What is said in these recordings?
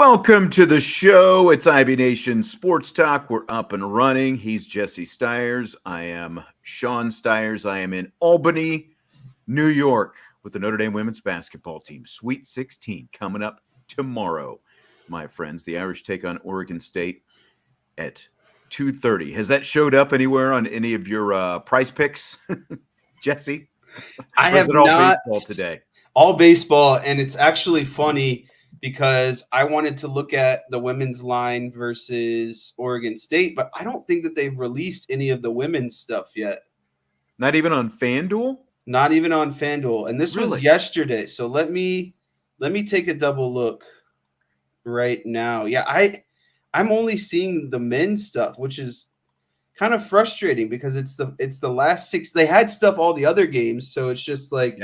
Welcome to the show. It's IB Nation Sports Talk. We're up and running. He's Jesse Stiers. I am Sean Stiers. I am in Albany, New York with the Notre Dame women's basketball team. Sweet 16 coming up tomorrow, my friends. The Irish take on Oregon State at 2:30. Has that showed up anywhere on any of your price picks, Jesse? I have all not. Baseball today? All baseball, and it's actually funny because I wanted to look at the women's line versus Oregon State, but I don't think that they've released any of the women's stuff yet. Not even on FanDuel? Not even on FanDuel. And this was yesterday. So let me take a double look right now. Yeah, I'm only seeing the men's stuff, which is kind of frustrating because it's the last six. They had stuff all the other games, so it's just like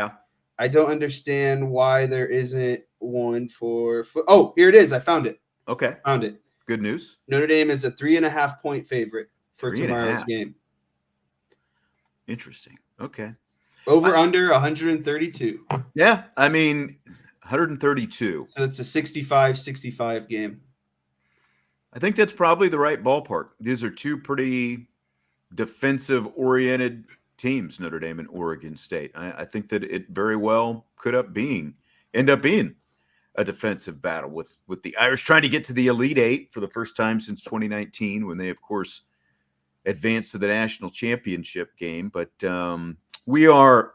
I don't understand why there isn't one for. Oh, here it is. I found it. Okay, found it. Good news. Notre Dame is a 3.5-point favorite for tomorrow's game. Interesting. Okay. Over under 132. Yeah, I mean 132. So it's a 65-65 game. I think that's probably the right ballpark. These are two pretty defensive-oriented teams, Notre Dame and Oregon State. I think that it very well could end up being a defensive battle with the Irish trying to get to the Elite Eight for the first time since 2019, when they, of course, advanced to the national championship game. But we're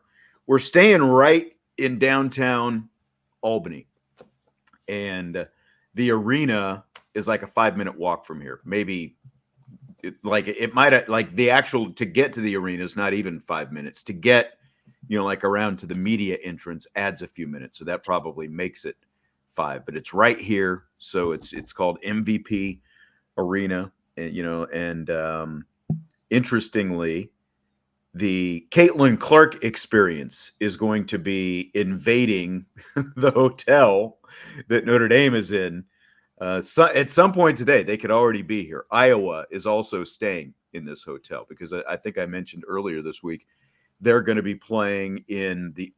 staying right in downtown Albany, and the arena is like a 5-minute walk from here. Maybe the actual to get to the arena is not even 5 minutes. To get, like around to the media entrance adds a few minutes. So that probably makes it 5, but it's right here. So it's called MVP Arena, and interestingly, the Caitlin Clark experience is going to be invading the hotel that Notre Dame is in. At some point today, they could already be here. Iowa is also staying in this hotel because I think I mentioned earlier this week they're going to be playing in the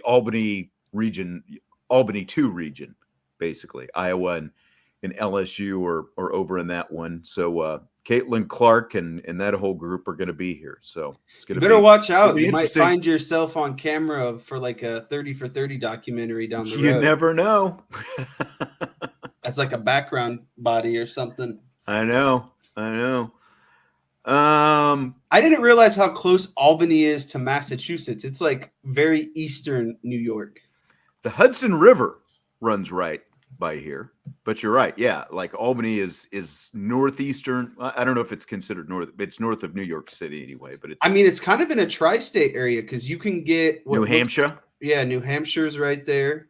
Albany region, Albany 2 region, basically. Iowa and LSU are over in that one. So Caitlin Clark and that whole group are going to be here. So it's going to better watch out. You might find yourself on camera for like a 30 for 30 documentary down the road. You never know. That's like a background body or something. I know. I didn't realize how close Albany is to Massachusetts. It's like very eastern New York. The Hudson River runs right by here, but you're right. Yeah, like Albany is northeastern. I don't know if it's considered north. It's north of New York City anyway. But it's kind of in a tri-state area because you can get New Hampshire. New Hampshire's right there.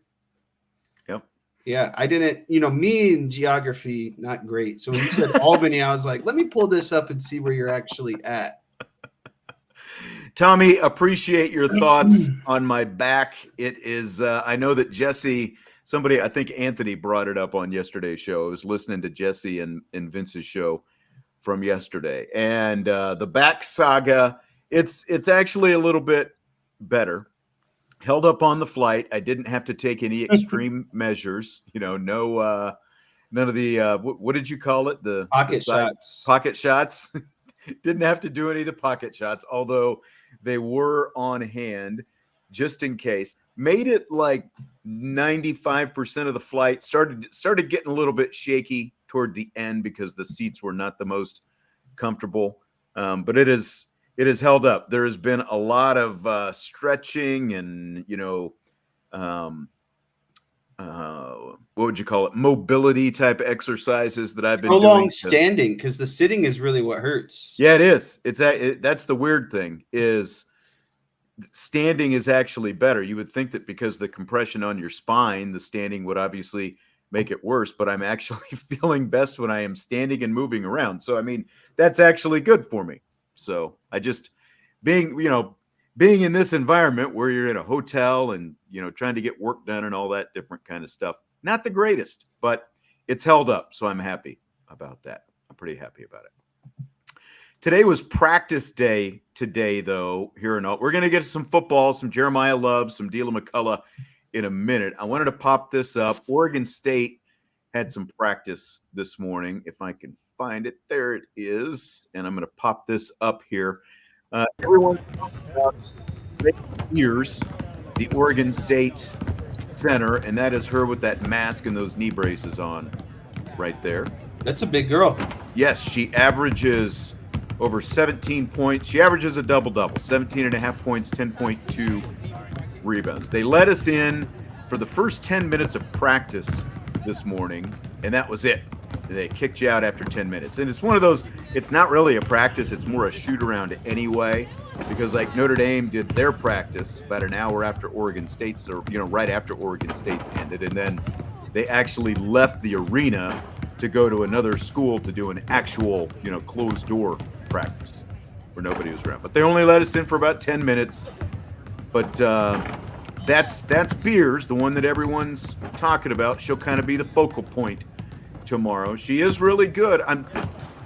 Yep. Yeah, I didn't. Me and geography not great. So when you said Albany, I was like, let me pull this up and see where you're actually at. Tommy, appreciate your thoughts on my back. It is. I know that Jesse. Somebody, I think Anthony brought it up on yesterday's show. I was listening to Jesse and Vince's show from yesterday. And the back saga, it's actually a little bit better. Held up on the flight. I didn't have to take any extreme measures. No, none of the, what did you call it? The pocket shots. Pocket shots. Didn't have to do any of the pocket shots, although they were on hand just in case. Made it like 95% of the flight. Started getting a little bit shaky toward the end because the seats were not the most comfortable. But it has held up. There has been a lot of stretching and what would you call it? Mobility type exercises that I've been doing. Prolonged standing, because the sitting is really what hurts. Yeah, it is. That's the weird thing is. Standing is actually better. You would think that because the compression on your spine, the standing would obviously make it worse, but I'm actually feeling best when I am standing and moving around. So, that's actually good for me. So I just being in this environment where you're in a hotel and, trying to get work done and all that different kind of stuff, not the greatest, but it's held up. So I'm happy about that. I'm pretty happy about it. Today was practice day today, though, we're going to get to some football, some Jeremiyah Love, some Deland McCullough in a minute. I wanted to pop this up. Oregon State had some practice this morning. If I can find it, there it is. And I'm going to pop this up here. Everyone's talking about Beers, the Oregon State center, and that is her with that mask and those knee braces on right there. That's a big girl. Yes, she averages over 17 points. She averages a double-double, 17.5 points, 10.2 rebounds. They let us in for the first 10 minutes of practice this morning, and that was it. They kicked you out after 10 minutes. And it's one of those, it's not really a practice, it's more a shoot-around anyway, because like Notre Dame did their practice about an hour after Oregon State's, or, right after Oregon State's ended, and then they actually left the arena to go to another school to do an actual, closed-door practice where nobody was around. But they only let us in for about 10 minutes. But that's Beers, the one that everyone's talking about. She'll kind of be the focal point tomorrow. She is really good.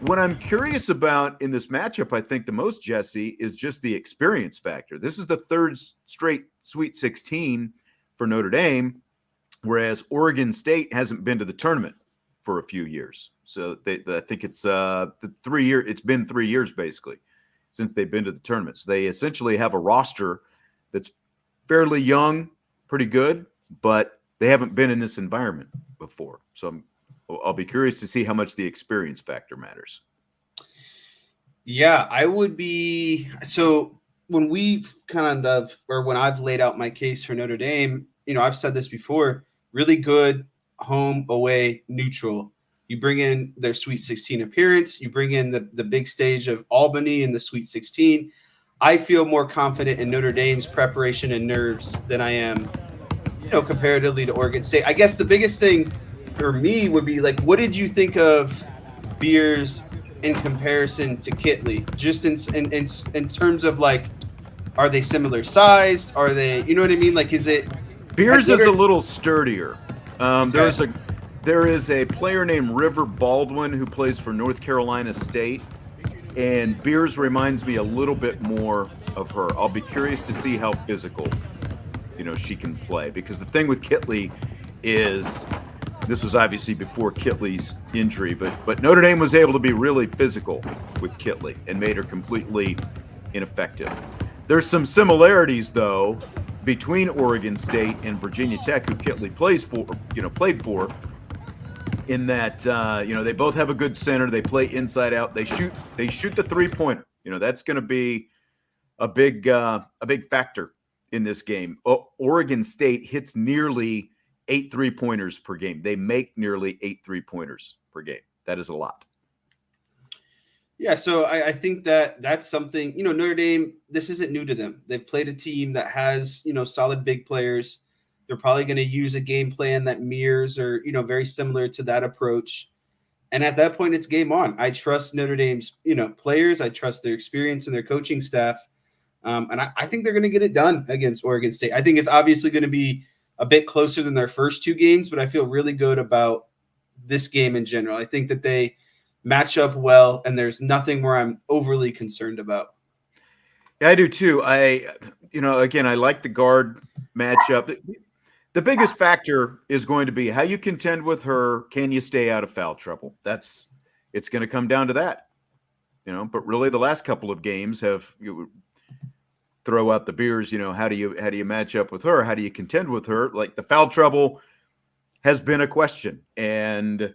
What I'm curious about in this matchup, I think the most, Jesse, is just the experience factor. This is the third straight Sweet 16 for Notre Dame, whereas Oregon State hasn't been to the tournament for a few years. So I think it's it's been 3 years basically since they've been to the tournament. So they essentially have a roster that's fairly young, pretty good, but they haven't been in this environment before. So I'll be curious to see how much the experience factor matters. Yeah, I would be. So when when I've laid out my case for Notre Dame, I've said this before, really good home, away, neutral. You bring in their Sweet 16 appearance. You bring in the big stage of Albany in the Sweet 16. I feel more confident in Notre Dame's preparation and nerves than I am, comparatively to Oregon State. I guess the biggest thing for me would be like, what did you think of Beers in comparison to Kitley? Just in terms of like, are they similar sized? Are they, you know what I mean? Like, is it Beers is a little sturdier. Okay. There is a player named River Baldwin who plays for North Carolina State, and Beers reminds me a little bit more of her. I'll be curious to see how physical, she can play, because the thing with Kitley is, this was obviously before Kitley's injury, but Notre Dame was able to be really physical with Kitley and made her completely ineffective. There's some similarities though between Oregon State and Virginia Tech, who Kitley played for, in that they both have a good center. They play inside out. They shoot the 3-pointer. That's going to be a big factor in this game. Oregon State hits nearly 8 3-pointers per game. They make nearly 8 3-pointers per game. That is a lot. Yeah, so I think that's something, Notre Dame, this isn't new to them. They've played a team that has, solid big players. They're probably going to use a game plan that mirrors or, very similar to that approach. And at that point, it's game on. I trust Notre Dame's, players. I trust their experience and their coaching staff. And I think they're going to get it done against Oregon State. I think it's obviously going to be a bit closer than their first 2 games, but I feel really good about this game in general. I think that they match up well, and there's nothing where I'm overly concerned about. Yeah, I do too. Again, I like the guard matchup. The biggest factor is going to be how you contend with her. Can you stay out of foul trouble? It's going to come down to that, but really the last couple of games have, throw out the Beers, how do you match up with her? How do you contend with her? Like, the foul trouble has been a question, and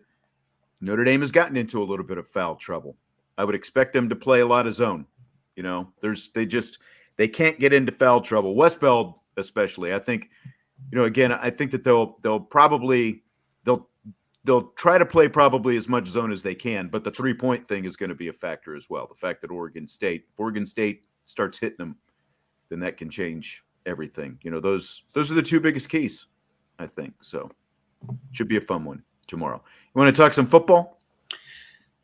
Notre Dame has gotten into a little bit of foul trouble. I would expect them to play a lot of zone. They can't get into foul trouble. Westbeld especially. I think, again, I think that they'll try to play probably as much zone as they can, but the 3-point thing is going to be a factor as well. The fact that Oregon State starts hitting them, then that can change everything. Those are the 2 biggest keys, I think. So should be a fun one tomorrow. You want to talk some football?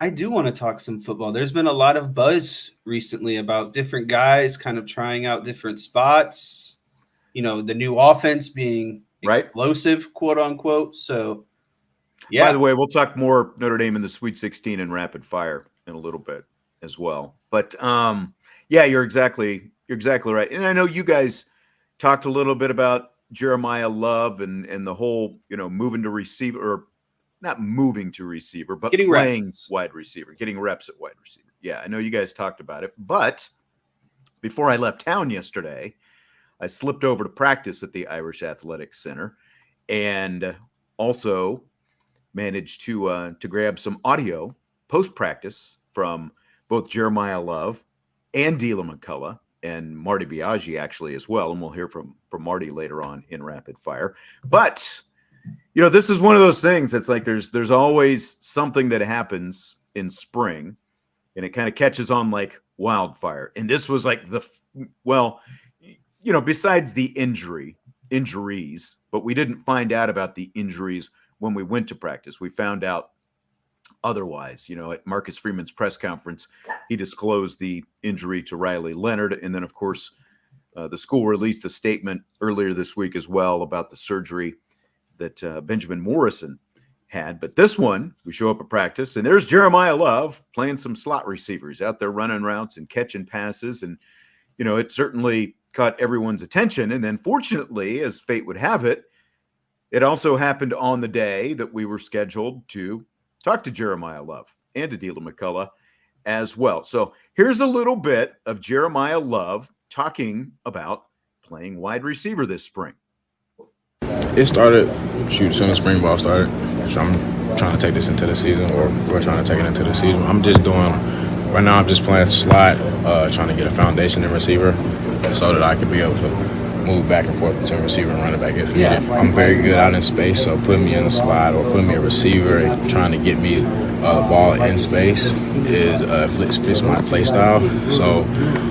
I do want to talk some football. There's been a lot of buzz recently about different guys kind of trying out different spots, the new offense being explosive, quote unquote. So, yeah. By the way, we'll talk more Notre Dame in the Sweet 16 and rapid fire in a little bit as well. But yeah, you're exactly right. And I know you guys talked a little bit about Jeremiyah Love and the whole, moving to receiver, or not moving to receiver, but getting playing reps. wide receiver, getting reps at wide receiver. Yeah, I know you guys talked about it, but before I left town yesterday, I slipped over to practice at the Irish Athletic Center, and also managed to grab some audio post practice from both Jeremiyah Love and Deland McCullough and Marty Biagi actually as well, and we'll hear from Marty later on in rapid fire. But this is one of those things that's like there's always something that happens in spring, and it kind of catches on like wildfire. And this was like besides the injuries, but we didn't find out about the injuries when we went to practice. We found out otherwise. At Marcus Freeman's press conference, he disclosed the injury to Riley Leonard. And then, of course, the school released a statement earlier this week as well about the surgery that Benjamin Morrison had. But this one, we show up at practice, and there's Jeremiyah Love playing some slot receivers out there running routes and catching passes. And, it certainly caught everyone's attention. And then, fortunately, as fate would have it, it also happened on the day that we were scheduled to talk to Jeremiyah Love and to Deland McCullough as well. So here's a little bit of Jeremiyah Love talking about playing wide receiver this spring. It started, as soon as spring ball started. So I'm trying to take this into the season, or we're trying to take it into the season. Right now I'm just playing slot, trying to get a foundation in receiver so that I can be able to move back and forth between receiver and running back if needed. I'm very good out in space, so putting me in the slot or putting me a receiver and trying to get me the ball in space fits my play style. So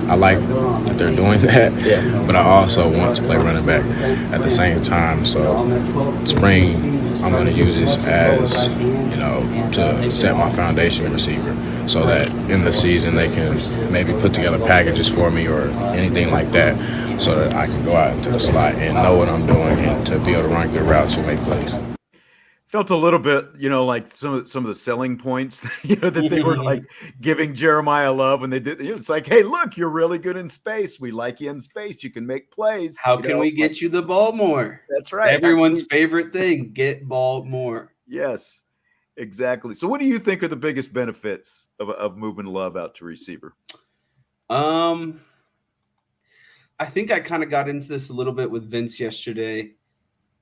I like that they're doing that, but I also want to play running back at the same time. So spring, I'm going to use this as, to set my foundation in receiver so that in the season they can maybe put together packages for me or anything like that so that I can go out into the slot and know what I'm doing and to be able to run good routes and make plays. Felt a little bit, like some of the selling points, that they were like giving Jeremiyah Love when they did. It's like, hey, look, you're really good in space. We like you in space. You can make plays. How can we get you the ball more? That's right. Everyone's favorite thing: get ball more. Yes, exactly. So, what do you think are the biggest benefits of moving Love out to receiver? I think I kind of got into this a little bit with Vince yesterday.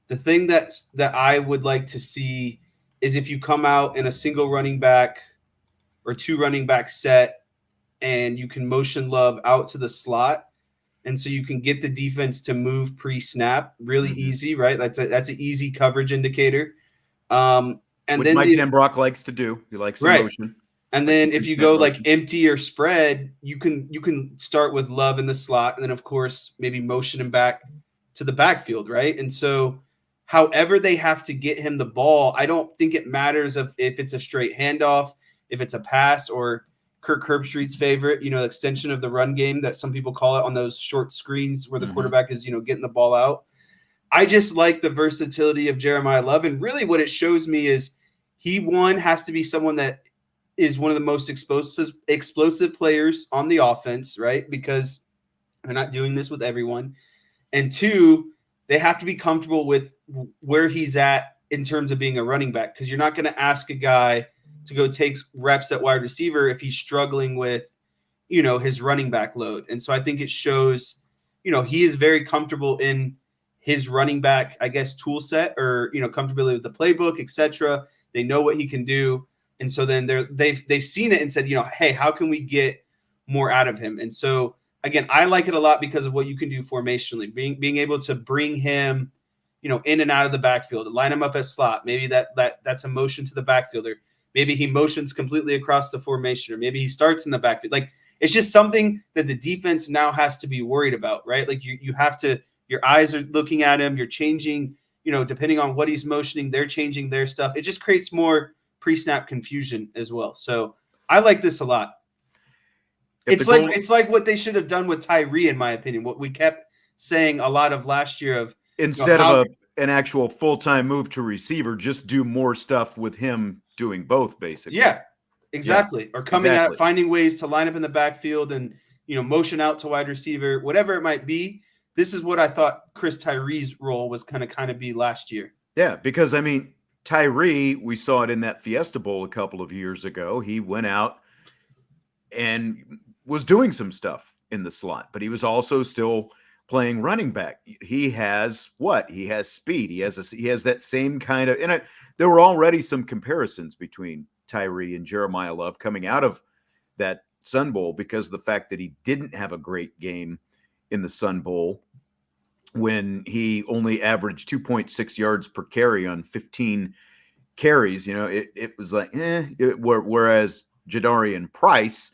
The thing that I would like to see is if you come out in a single running back or two running back set and you can motion Love out to the slot, and so you can get the defense to move pre-snap really easy, right? That's an easy coverage indicator. And which then Mike Denbrock likes to do. He likes the motion. And then if you go like empty or spread, you can start with Love in the slot, and then of course maybe motion him back to the backfield, right? And so however they have to get him the ball, I don't think it matters if it's a straight handoff, if it's a pass, or Kirk Herbstreit's favorite, extension of the run game that some people call it on those short screens where the quarterback is, getting the ball out. I just like the versatility of Jeremiyah Love. And really what it shows me is he, one, has to be someone that is one of the most explosive players on the offense, right? Because they're not doing this with everyone. And two, they have to be comfortable with where he's at in terms of being a running back, because you're not going to ask a guy to go take reps at wide receiver if he's struggling with, his running back load. And so I think it shows, he is very comfortable in his running back, I guess, tool set or, comfortability with the playbook, etc. They know what he can do. And so then they've seen it and said, hey, how can we get more out of him? And so, again, I like it a lot because of what you can do formationally, being able to bring him, in and out of the backfield, line him up as slot. Maybe that's a motion to the backfielder. Maybe he motions completely across the formation, or maybe he starts in the backfield. Like, it's just something that the defense now has to be worried about, right? Like you have to, your eyes are looking at him. You're changing, depending on what he's motioning, they're changing their stuff. It just creates more pre-snap confusion as well. So I like this a lot. It's like what they should have done with Tyree, in my opinion. What we kept saying a lot of last year of instead of an actual full-time move to receiver, just do more stuff with him doing both, basically. Yeah, exactly. Yeah, or coming out, finding ways to line up in the backfield and motion out to wide receiver, whatever it might be. This is what I thought Chris Tyree's role was kind of be last year. Yeah, because Tyree, we saw it in that Fiesta Bowl a couple of years ago. He went out and was doing some stuff in the slot, but he was also still playing running back. He has what? He has speed. He has that same kind of, and there were already some comparisons between Tyree and Jeremiyah Love coming out of that Sun Bowl because of the fact that he didn't have a great game in the Sun Bowl when he only averaged 2.6 yards per carry on 15 carries. It was like, whereas Jadarian Price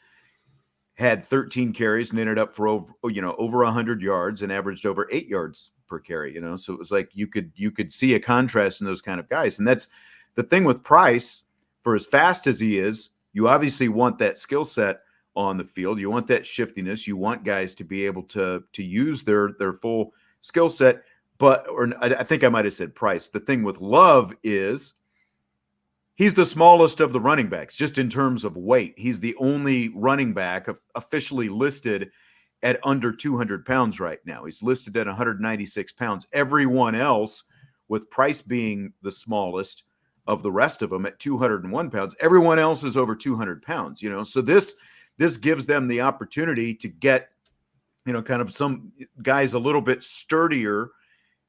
had 13 carries and ended up for over 100 yards and averaged over 8 yards per carry. So it was like you could see a contrast in those kind of guys. And that's the thing with Price. For as fast as he is, you obviously want that skill set on the field. You want that shiftiness. You want guys to be able to use their full skill set. I think I might have said Price. The thing with Love is he's the smallest of the running backs, just in terms of weight. He's the only running back officially listed at under 200 pounds right now. He's listed at 196 pounds. Everyone else, with Price being the smallest of the rest of them at 201 pounds, everyone else is over 200 pounds, So this gives them the opportunity to get, kind of some guys a little bit sturdier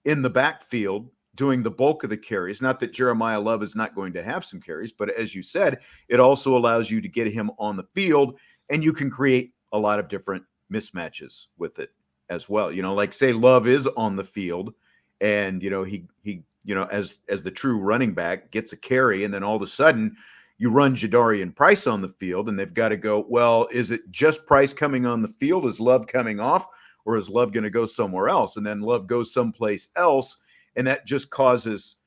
in the backfield doing the bulk of the carries. Not that Jeremiyah Love is not going to have some carries, but as you said, it also allows you to get him on the field, and you can create a lot of different mismatches with it as well. Like say Love is on the field and, he as the true running back gets a carry, and then all of a sudden you run Jadarian Price on the field, and they've got to go, well, is it just Price coming on the field? Is Love coming off, or is Love going to go somewhere else? And then Love goes someplace else, and that just causes,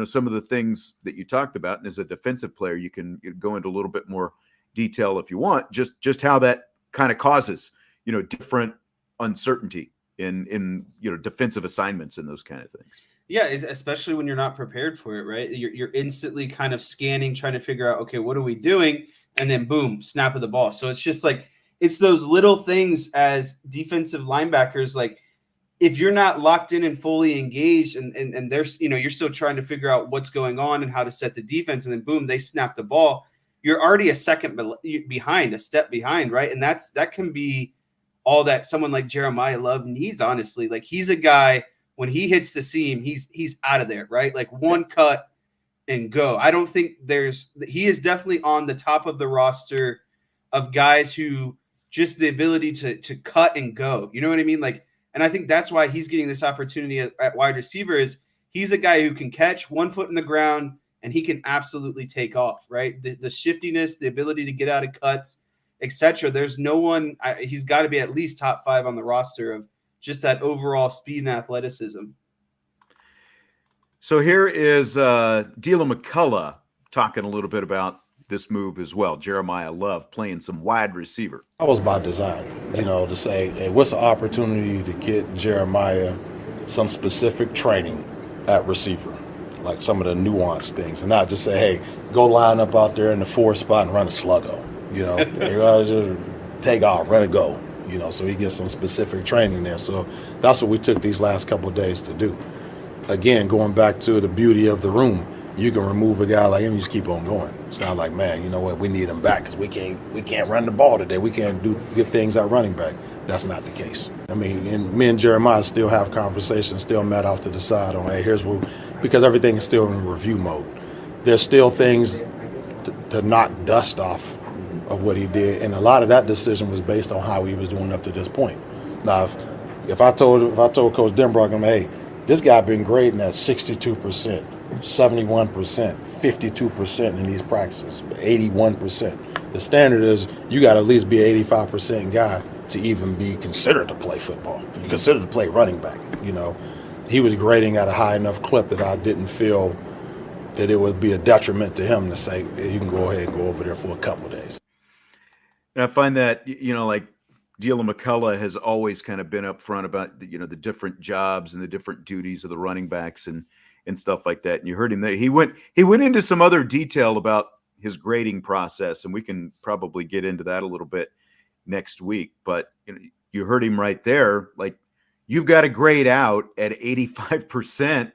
some of the things that you talked about. And as a defensive player, you can go into a little bit more detail if you want, just how that kind of causes, different uncertainty in defensive assignments and those kind of things. Yeah, especially when you're not prepared for it, right? You're instantly kind of scanning, trying to figure out, okay, what are we doing? And then boom, snap of the ball. So it's just like, it's those little things as defensive linebackers, like if you're not locked in and fully engaged and there's, you're still trying to figure out what's going on and how to set the defense, and then boom, they snap the ball. You're already a second behind, a step behind, right? And that can be all that someone like Jeremiyah Love needs, honestly. Like he's a guy, when he hits the seam, he's out of there, right? Like one cut and go. I don't think he is definitely on the top of the roster of guys who just the ability to cut and go. You know what I mean? Like, and I think that's why he's getting this opportunity at wide receiver is he's a guy who can catch 1 foot in the ground and he can absolutely take off, right? The shiftiness, the ability to get out of cuts, etc. There's no one, he's got to be at least top 5 on the roster of just that overall speed and athleticism. So here is Deland McCullough talking a little bit about this move as well. Jeremiyah Love playing some wide receiver. That was by design, to say, hey, what's the opportunity to get Jeremiah some specific training at receiver, like some of the nuanced things, and not just say, hey, go line up out there in the 4 spot and run a sluggo. You gotta just take off, run and go. So he gets some specific training there. So that's what we took these last couple of days to do. Again, going back to the beauty of the room, you can remove a guy like him, you just keep on going. It's not like, man, you know what, we need him back because we can't run the ball today. We can't do good things at running back. That's not the case. I mean, me and Jeremiah still have conversations, still met off to the side on, hey, here's what, because everything is still in review mode. There's still things to knock dust off of what he did, and a lot of that decision was based on how he was doing up to this point. Now, if I told Coach Denbrock, hey, this guy been grading at 62%, 71%, 52% in these practices, 81%. The standard is you got to at least be an 85% guy to even be considered to play football, considered to play running back. He was grading at a high enough clip that I didn't feel that it would be a detriment to him to say, hey, you can go ahead and go over there for a couple of days. And I find that, like Deland McCullough has always kind of been upfront about, the different jobs and the different duties of the running backs and stuff like that. And you heard him there. He went into some other detail about his grading process, and we can probably get into that a little bit next week. But you heard him right there. Like, you've got to grade out at 85%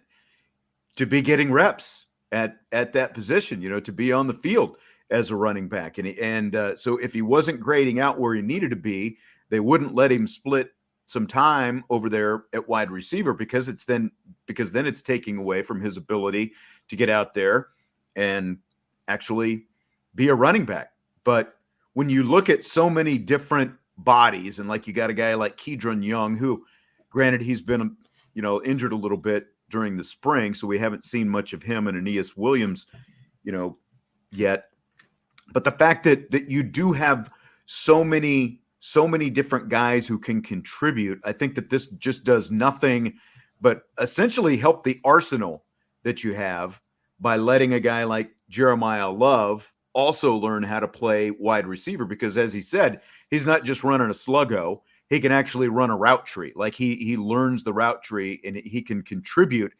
to be getting reps at that position, to be on the field as a running back. And so if he wasn't grading out where he needed to be, they wouldn't let him split some time over there at wide receiver because then it's taking away from his ability to get out there and actually be a running back. But when you look at so many different bodies, and like you got a guy like Kedron Young, who granted he's been, injured a little bit during the spring, so we haven't seen much of him, and Aeneas Williams, yet. But the fact that you do have so many different guys who can contribute, I think that this just does nothing but essentially help the arsenal that you have by letting a guy like Jeremiyah Love also learn how to play wide receiver, because as he said, he's not just running a sluggo. He can actually run a route tree. Like he learns the route tree, and he can contribute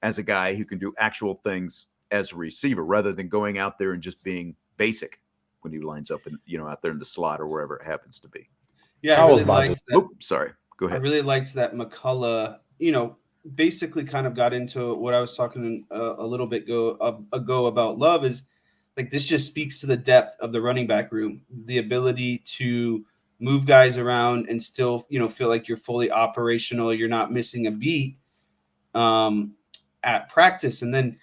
as a guy who can do actual things as a receiver rather than going out there and just being basic when he lines up and out there in the slot or wherever it happens to be. Yeah, I really liked that. Oh, sorry. Go ahead. I really liked that McCullough, basically kind of got into what I was talking a little bit ago about Love, is like this just speaks to the depth of the running back room, the ability to move guys around and still, feel like you're fully operational. You're not missing a beat at practice. And then,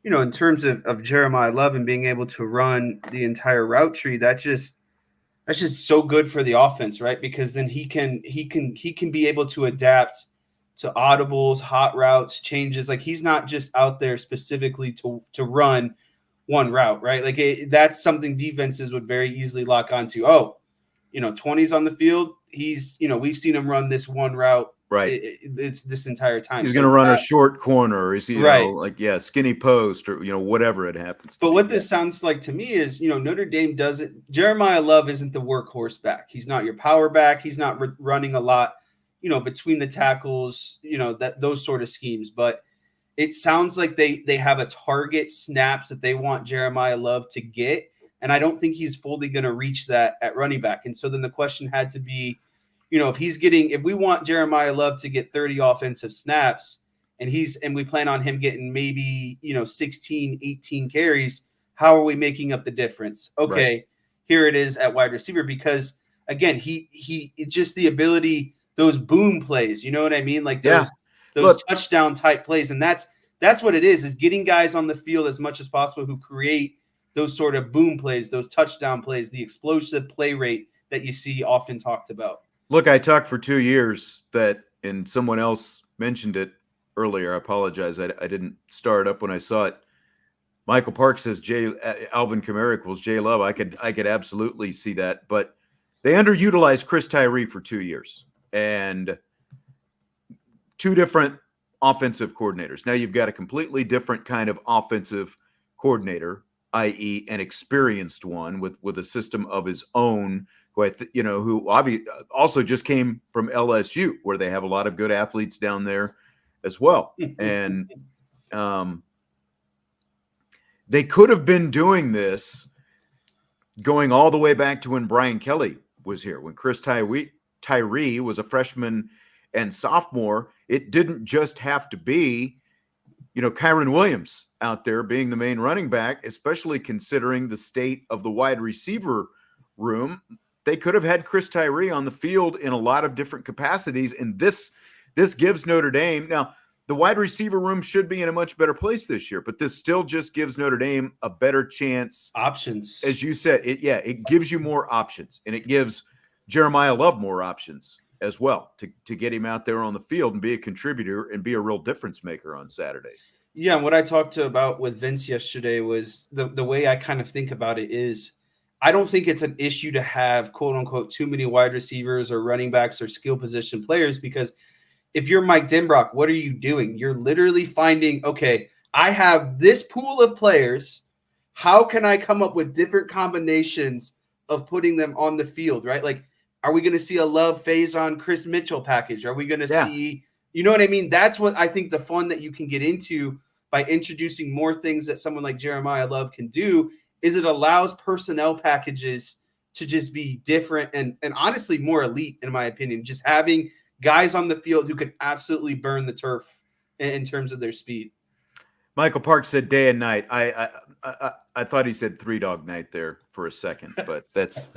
in terms of Jeremiyah Love and being able to run the entire route tree, that's just so good for the offense, right? Because then he can be able to adapt to audibles, hot routes, changes. Like he's not just out there specifically to run one route, right? Like that's something defenses would very easily lock onto. 20's on the field. He's, we've seen him run this one route. Right. It's this entire time. He's going to run a short corner, or is he, right. Skinny post, or, whatever it happens to be. But what this sounds like to me is, Notre Dame doesn't, Jeremiyah Love isn't the workhorse back. He's not your power back. He's not running a lot, between the tackles, those sort of schemes. But it sounds like they have a target snaps that they want Jeremiyah Love to get. And I don't think he's fully going to reach that at running back. And so then the question had to be, if we want Jeremiyah Love to get 30 offensive snaps and we plan on him getting maybe, 16, 18 carries, how are we making up the difference? Okay, right. Here it is at wide receiver, because again, he just the ability, those boom plays, you know what I mean? Like those touchdown type plays. And that's what it is getting guys on the field as much as possible who create those sort of boom plays, those touchdown plays, the explosive play rate that you see often talked about. Look, I talked for 2 years and someone else mentioned it earlier. I apologize. I didn't start up when I saw it. Michael Park says Alvin Kamara equals J Love. I could absolutely see that, but they underutilized Chris Tyree for 2 years and two different offensive coordinators. Now you've got a completely different kind of offensive coordinator, i.e. an experienced one with a system of his own, who obviously also just came from LSU, where they have a lot of good athletes down there as well. And they could have been doing this going all the way back to when Brian Kelly was here, when Chris Tyree was a freshman and sophomore. It didn't just have to be, Kyron Williams out there being the main running back, especially considering the state of the wide receiver room. They could have had Chris Tyree on the field in a lot of different capacities, and this gives Notre Dame. Now, the wide receiver room should be in a much better place this year, but this still just gives Notre Dame a better chance. Options. As you said, it gives you more options, and it gives Jeremiyah Love more options as well to get him out there on the field and be a contributor and be a real difference maker on Saturdays. Yeah, and what I talked about with Vince yesterday was the way I kind of think about it is I don't think it's an issue to have, quote unquote, too many wide receivers or running backs or skill position players, because if you're Mike Denbrock, what are you doing? You're literally finding, okay, I have this pool of players. How can I come up with different combinations of putting them on the field, right? Like, are we going to see a Love phase on Chris Mitchell package? Are we going to see, you know what I mean? That's what I think the fun that you can get into by introducing more things that someone like Jeremiyah Love can do is it allows personnel packages to just be different and honestly more elite, in my opinion, just having guys on the field who could absolutely burn the turf in terms of their speed. Michael Park said day and night. I thought he said 3-dog night there for a second, but that's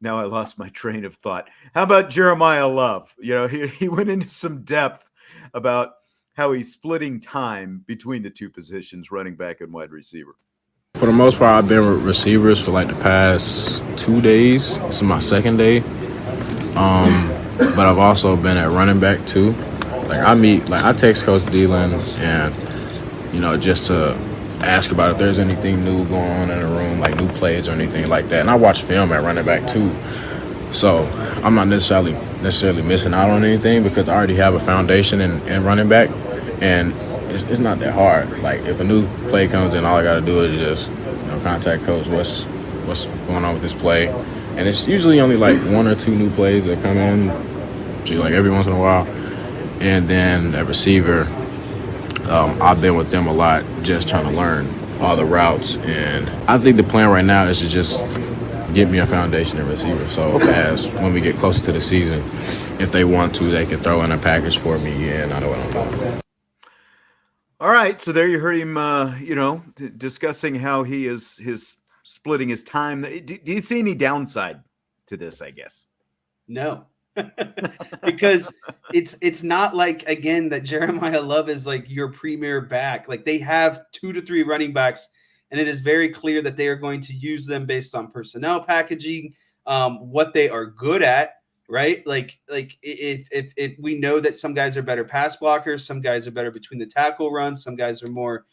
now I lost my train of thought. How about Jeremiyah Love? He went into some depth about how he's splitting time between the two positions, running back and wide receiver. For the most part, I've been with receivers for like the past 2 days. This is my second day. But I've also been at running back too. I text Coach Deland and, just to ask about if there's anything new going on in the room, like new plays or anything like that. And I watch film at running back too. So I'm not necessarily missing out on anything because I already have a foundation in running back. And it's not that hard. Like if a new play comes in, all I got to do is just contact coach. What's going on with this play? And it's usually only like 1 or 2 new plays that come in, like every once in a while. And then at receiver, I've been with them a lot, just trying to learn all the routes. And I think the plan right now is to just get me a foundation at receiver. So as when we get closer to the season, if they want to, they can throw in a package for me, and I know what I'm doing. All right, so there you heard him, discussing how he is splitting his time. Do you see any downside to this? I guess no, because it's not like again that Jeremiyah Love is like your premier back. Like they have 2 to 3 running backs, and it is very clear that they are going to use them based on personnel packaging, what they are good at. Right? Like if we know that some guys are better pass blockers, some guys are better between the tackle runs, some guys are more,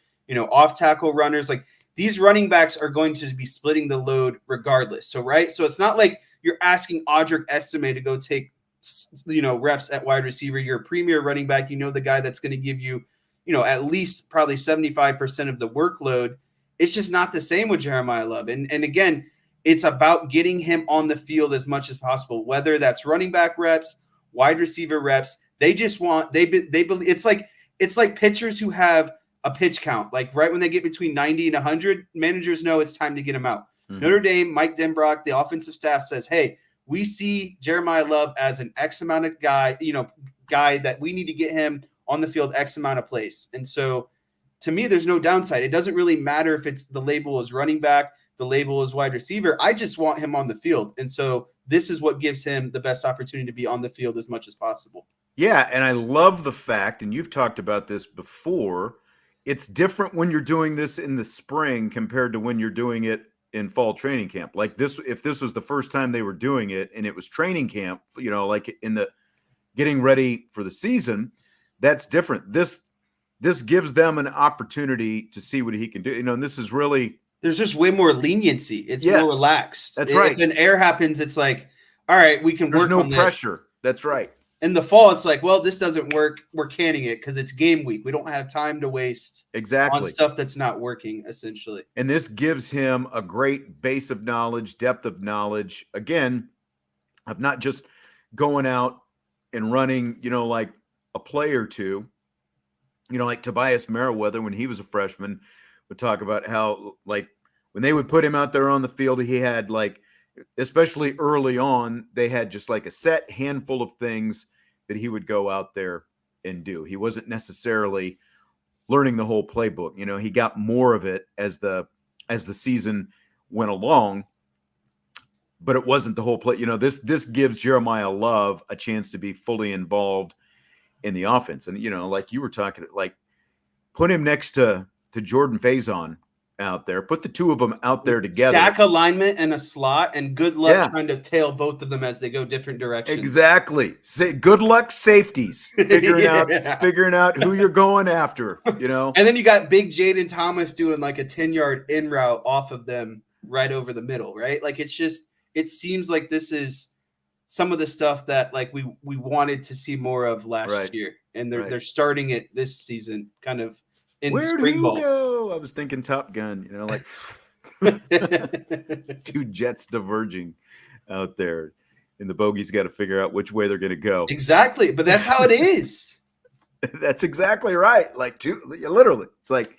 off tackle runners. Like these running backs are going to be splitting the load regardless. So, right. So it's not like you're asking Audric Estime to go take, reps at wide receiver. You're a premier running back. The guy that's going to give you, at least probably 75% of the workload. It's just not the same with Jeremiyah Love. And again, it's about getting him on the field as much as possible, whether that's running back reps, wide receiver reps. They just want they believe it's like pitchers who have a pitch count. Like right when they get between 90 and 100, managers know it's time to get him out. Mm-hmm. Notre Dame, Mike Denbrock, the offensive staff says, "Hey, we see Jeremiyah Love as an X amount of guy that we need to get him on the field X amount of plays." And so, to me, there's no downside. It doesn't really matter if it's the label is running back. The label is wide receiver. I just want him on the field. And so this is what gives him the best opportunity to be on the field as much as possible. Yeah, and I love the fact, and you've talked about this before, it's different when you're doing this in the spring compared to when you're doing it in fall training camp. Like this, if this was the first time they were doing it and it was training camp, like in the getting ready for the season, that's different. This gives them an opportunity to see what he can do. And this is really... There's just way more leniency. It's more relaxed. That's right. If an error happens, it's like, all right, we can work on this. There's no pressure. That's right. In the fall, it's like, well, this doesn't work. We're canning it because it's game week. We don't have time to waste on stuff that's not working, essentially. And this gives him a great base of knowledge, depth of knowledge, again, of not just going out and running, like a play or two, like Tobias Merriweather when he was a freshman would talk about how, like, when they would put him out there on the field, he had, like, especially early on, they had just like a set handful of things that he would go out there and do. He wasn't necessarily learning the whole playbook. He got more of it as the season went along, but it wasn't the whole play. This gives Jeremiyah Love a chance to be fully involved in the offense. And, like you were talking, like, put him next to Jordan Faison out there. Put the two of them out there together. Stack alignment and a slot, and good luck trying to tail both of them as they go different directions. Exactly. Say good luck safeties. Figuring out who you're going after, And then you got big Jaden Thomas doing like a 10-yard in route off of them right over the middle, right? Like it seems like this is some of the stuff that like we wanted to see more of last year. And they're starting it this season kind of in Where spring do ball. you go? I was thinking Top Gun, like two jets diverging out there, and the bogey's got to figure out which way they're going to go. Exactly, but that's how it is. That's exactly right. Like literally, it's like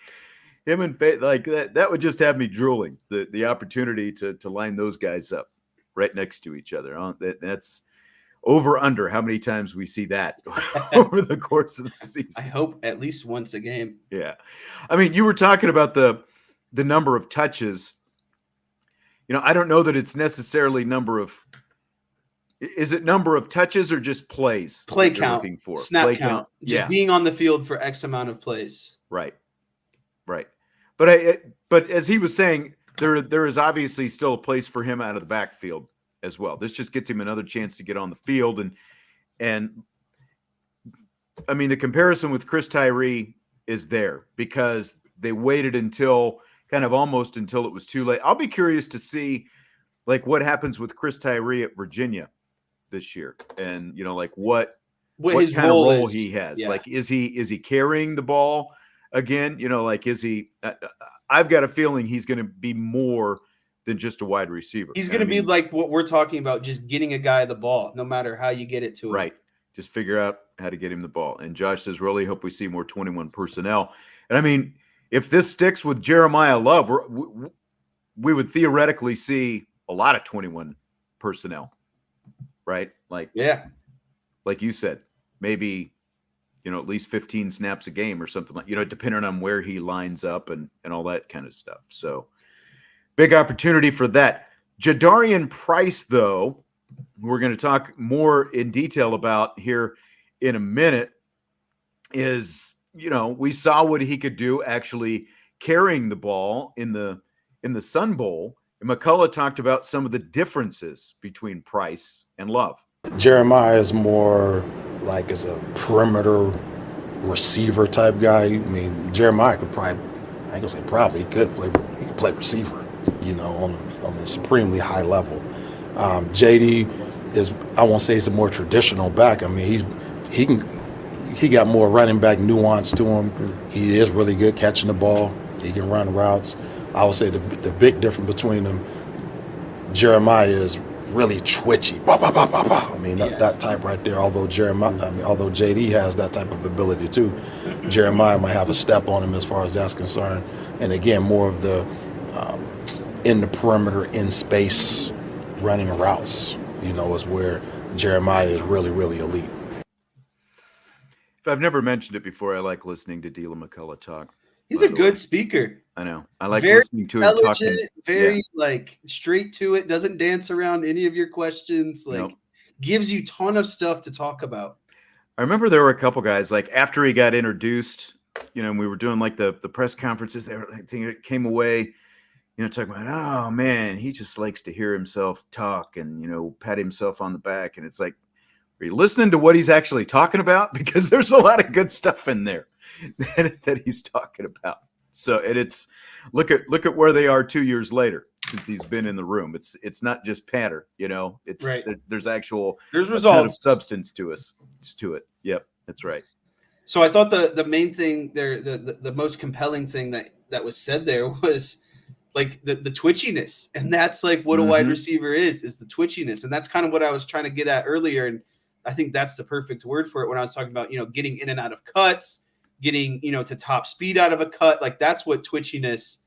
him and Faith. Like that would just have me drooling. The opportunity to line those guys up right next to each other. That's over under how many times we see that over the course of the season. I hope at least once a game. Yeah. I mean, you were talking about the number of touches. You know, I don't know that it's necessarily number of – is it number of touches or just plays? Play count. Looking for? Snap play count. Just being on the field for X amount of plays. Right. But as he was saying, there is obviously still a place for him out of the backfield as well. This just gets him another chance to get on the field. And I mean, the comparison with Chris Tyree is there because they waited until kind of almost until it was too late. I'll be curious to see like what happens with Chris Tyree at Virginia this year. And, you know, like what his kind role of role is. he has. Yeah. Like, is he carrying the ball again? You know, like, is he I've got a feeling he's going to be more than just a wide receiver. He's going to be like what we're talking about, just getting a guy the ball, no matter how you get it to him. Right. Just figure out how to get him the ball. And Josh says, really hope we see more 21 personnel. And I mean, if this sticks with Jeremiyah Love, we would theoretically see a lot of 21 personnel, right? Like, yeah, like you said, maybe, you know, at least 15 snaps a game or something like, you know, depending on where he lines up and all that kind of stuff. So big opportunity for that. Jadarian Price, though, we're going to talk more in detail about here in a minute, is, you know, we saw what he could do actually carrying the ball in the Sun Bowl. And McCullough talked about some of the differences between Price and Love. Jeremiah is more like as a perimeter receiver type guy. I mean, Jeremiah could probably, I ain't gonna say probably, he could play receiver, you know, on a supremely high level. JD is, I won't say he's a more traditional back. I mean, he got more running back nuance to him. He is really good catching the ball. He can run routes. I would say the big difference between them, Jeremiah is really twitchy. Bah, bah, bah, bah, bah. I mean, that type right there. Although although JD has that type of ability too, Jeremiah might have a step on him as far as that's concerned. And again, more of the in the perimeter, in space, running routes, you know, is where Jeremiah is really, really elite. If I've never mentioned it before, I like listening to Deland McCullough talk. He's a good speaker. I know. I like listening to him talking. Very like straight to it. Doesn't dance around any of your questions. Like gives you ton of stuff to talk about. I remember there were a couple guys like after he got introduced, you know, and we were doing like the press conferences. They were like, came away, you know, talking about, oh man, he just likes to hear himself talk and, you know, pat himself on the back. And it's like, are you listening to what he's actually talking about? Because there's a lot of good stuff in there that he's talking about. So, and it's look at where they are 2 years later since he's been in the room. It's not just patter, you know. It's right. There's results, ton of substance to it. Yep, that's right. So I thought the main thing there, the most compelling thing that was said there was like the twitchiness, and that's like what a wide receiver is the twitchiness, and that's kind of what I was trying to get at earlier, and I think that's the perfect word for it when I was talking about, you know, getting in and out of cuts, getting, you know, to top speed out of a cut. Like that's what twitchiness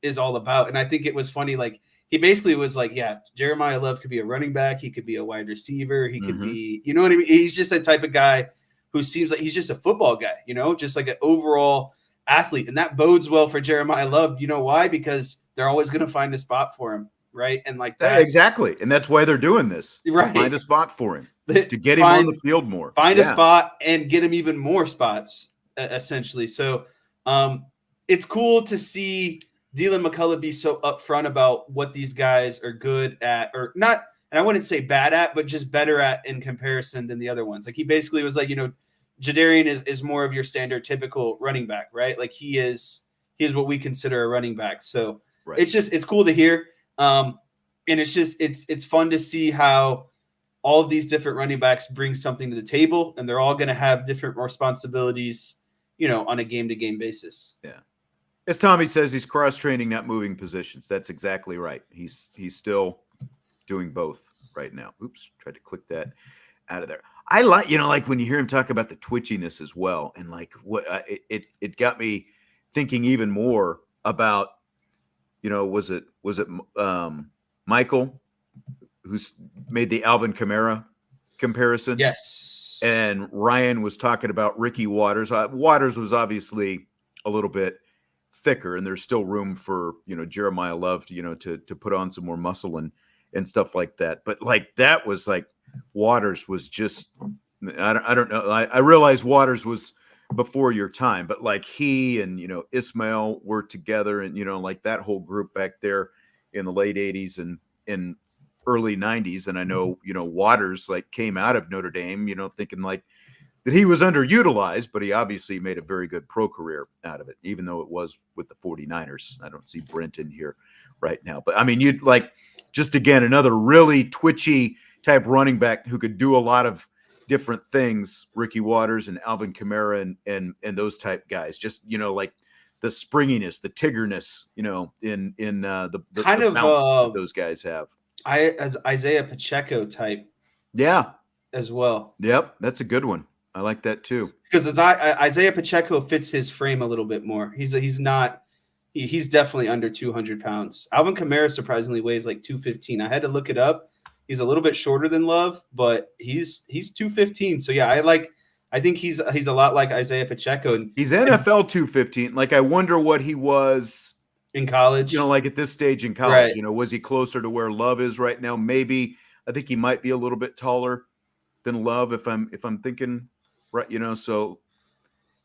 is all about. And I think it was funny. Like he basically was like, yeah, Jeremiyah Love could be a running back. He could be a wide receiver. He could be, you know what I mean? He's just that type of guy who seems like he's just a football guy, you know, just like an overall athlete. And that bodes well for Jeremiyah Love. You know why? Because they're always going to find a spot for him. Right. And like that. Exactly. And that's why they're doing this. Right. Find a spot for him to get him on the field more. Find a spot and get him even more spots, essentially. So it's cool to see Deland McCullough be so upfront about what these guys are good at, or not. And I wouldn't say bad at, but just better at in comparison than the other ones. Like he basically was like, you know, Jadarian is more of your standard typical running back, right? Like he is what we consider a running back. So it's cool to hear. And it's fun to see how all of these different running backs bring something to the table, and they're all going to have different responsibilities, you know, on a game-to-game basis. Yeah. As Tommy says, he's cross-training, not moving positions. That's exactly right. He's still doing both right now. Oops, tried to click that out of there. I like, you know, like when you hear him talk about the twitchiness as well, and like what it got me thinking even more about, you know, was it Michael who's made the Alvin Kamara comparison. Yes. And Ryan was talking about Ricky Waters. Waters was obviously a little bit thicker, and there's still room for, Jeremiyah Love to put on some more muscle and stuff like that. But like that was like Waters was just, I don't know. I realize Waters was before your time, but like he and Ismail were together, and like that whole group back there in the late 80s and early 90s. And I know Waters like came out of Notre Dame thinking like that he was underutilized, but he obviously made a very good pro career out of it, even though it was with the 49ers. I don't see Brent in here right now, but I mean, you'd like just again another really twitchy type running back who could do a lot of different things. Ricky Waters and Alvin Kamara and those type guys, just like the springiness, the tiggerness, in the kind the of bounce that those guys have. As Isaiah Pacheco type, yeah, as well. Yep, that's a good one. I like that too. Because as Isaiah Pacheco fits his frame a little bit more. He's definitely under 200 pounds. Alvin Kamara surprisingly weighs like 215. I had to look it up. He's a little bit shorter than Love, but he's 215. So yeah, I think he's a lot like Isaiah Pacheco. And he's NFL 215. Like I wonder what he was in college. Like at this stage in college, right. Was he closer to where Love is right now? Maybe. I think he might be a little bit taller than Love if I'm thinking right, so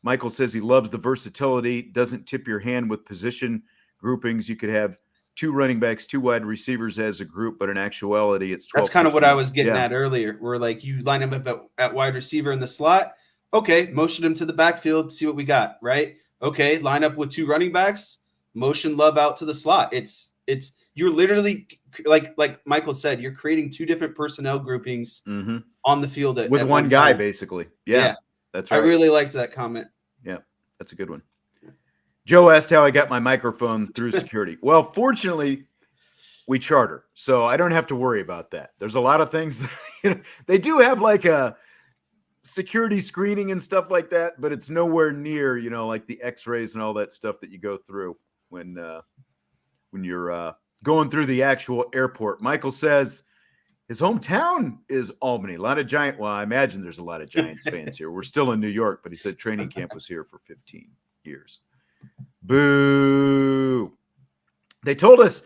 Michael says he loves the versatility, doesn't tip your hand with position groupings. You could have 2 running backs, 2 wide receivers as a group, but in actuality, it's 12. That's kind of what I was getting at earlier, where like you line him up at wide receiver in the slot. Okay, motion him to the backfield, see what we got, right? Okay, line up with 2 running backs, motion Love out to the slot. It's you're literally like Michael said, you're creating 2 different personnel groupings on the field with one guy, basically. Yeah, that's right. I really liked that comment. Yeah, that's a good one. Joe asked how I got my microphone through security. Well, fortunately, we charter, so I don't have to worry about that. There's a lot of things that, they do have like a security screening and stuff like that, but it's nowhere near, like the X-rays and all that stuff that you go through when you're going through the actual airport. Michael says his hometown is Albany. A lot of well, I imagine there's a lot of Giants fans here. We're still in New York, but he said training camp was here for 15 years. Boo. They told us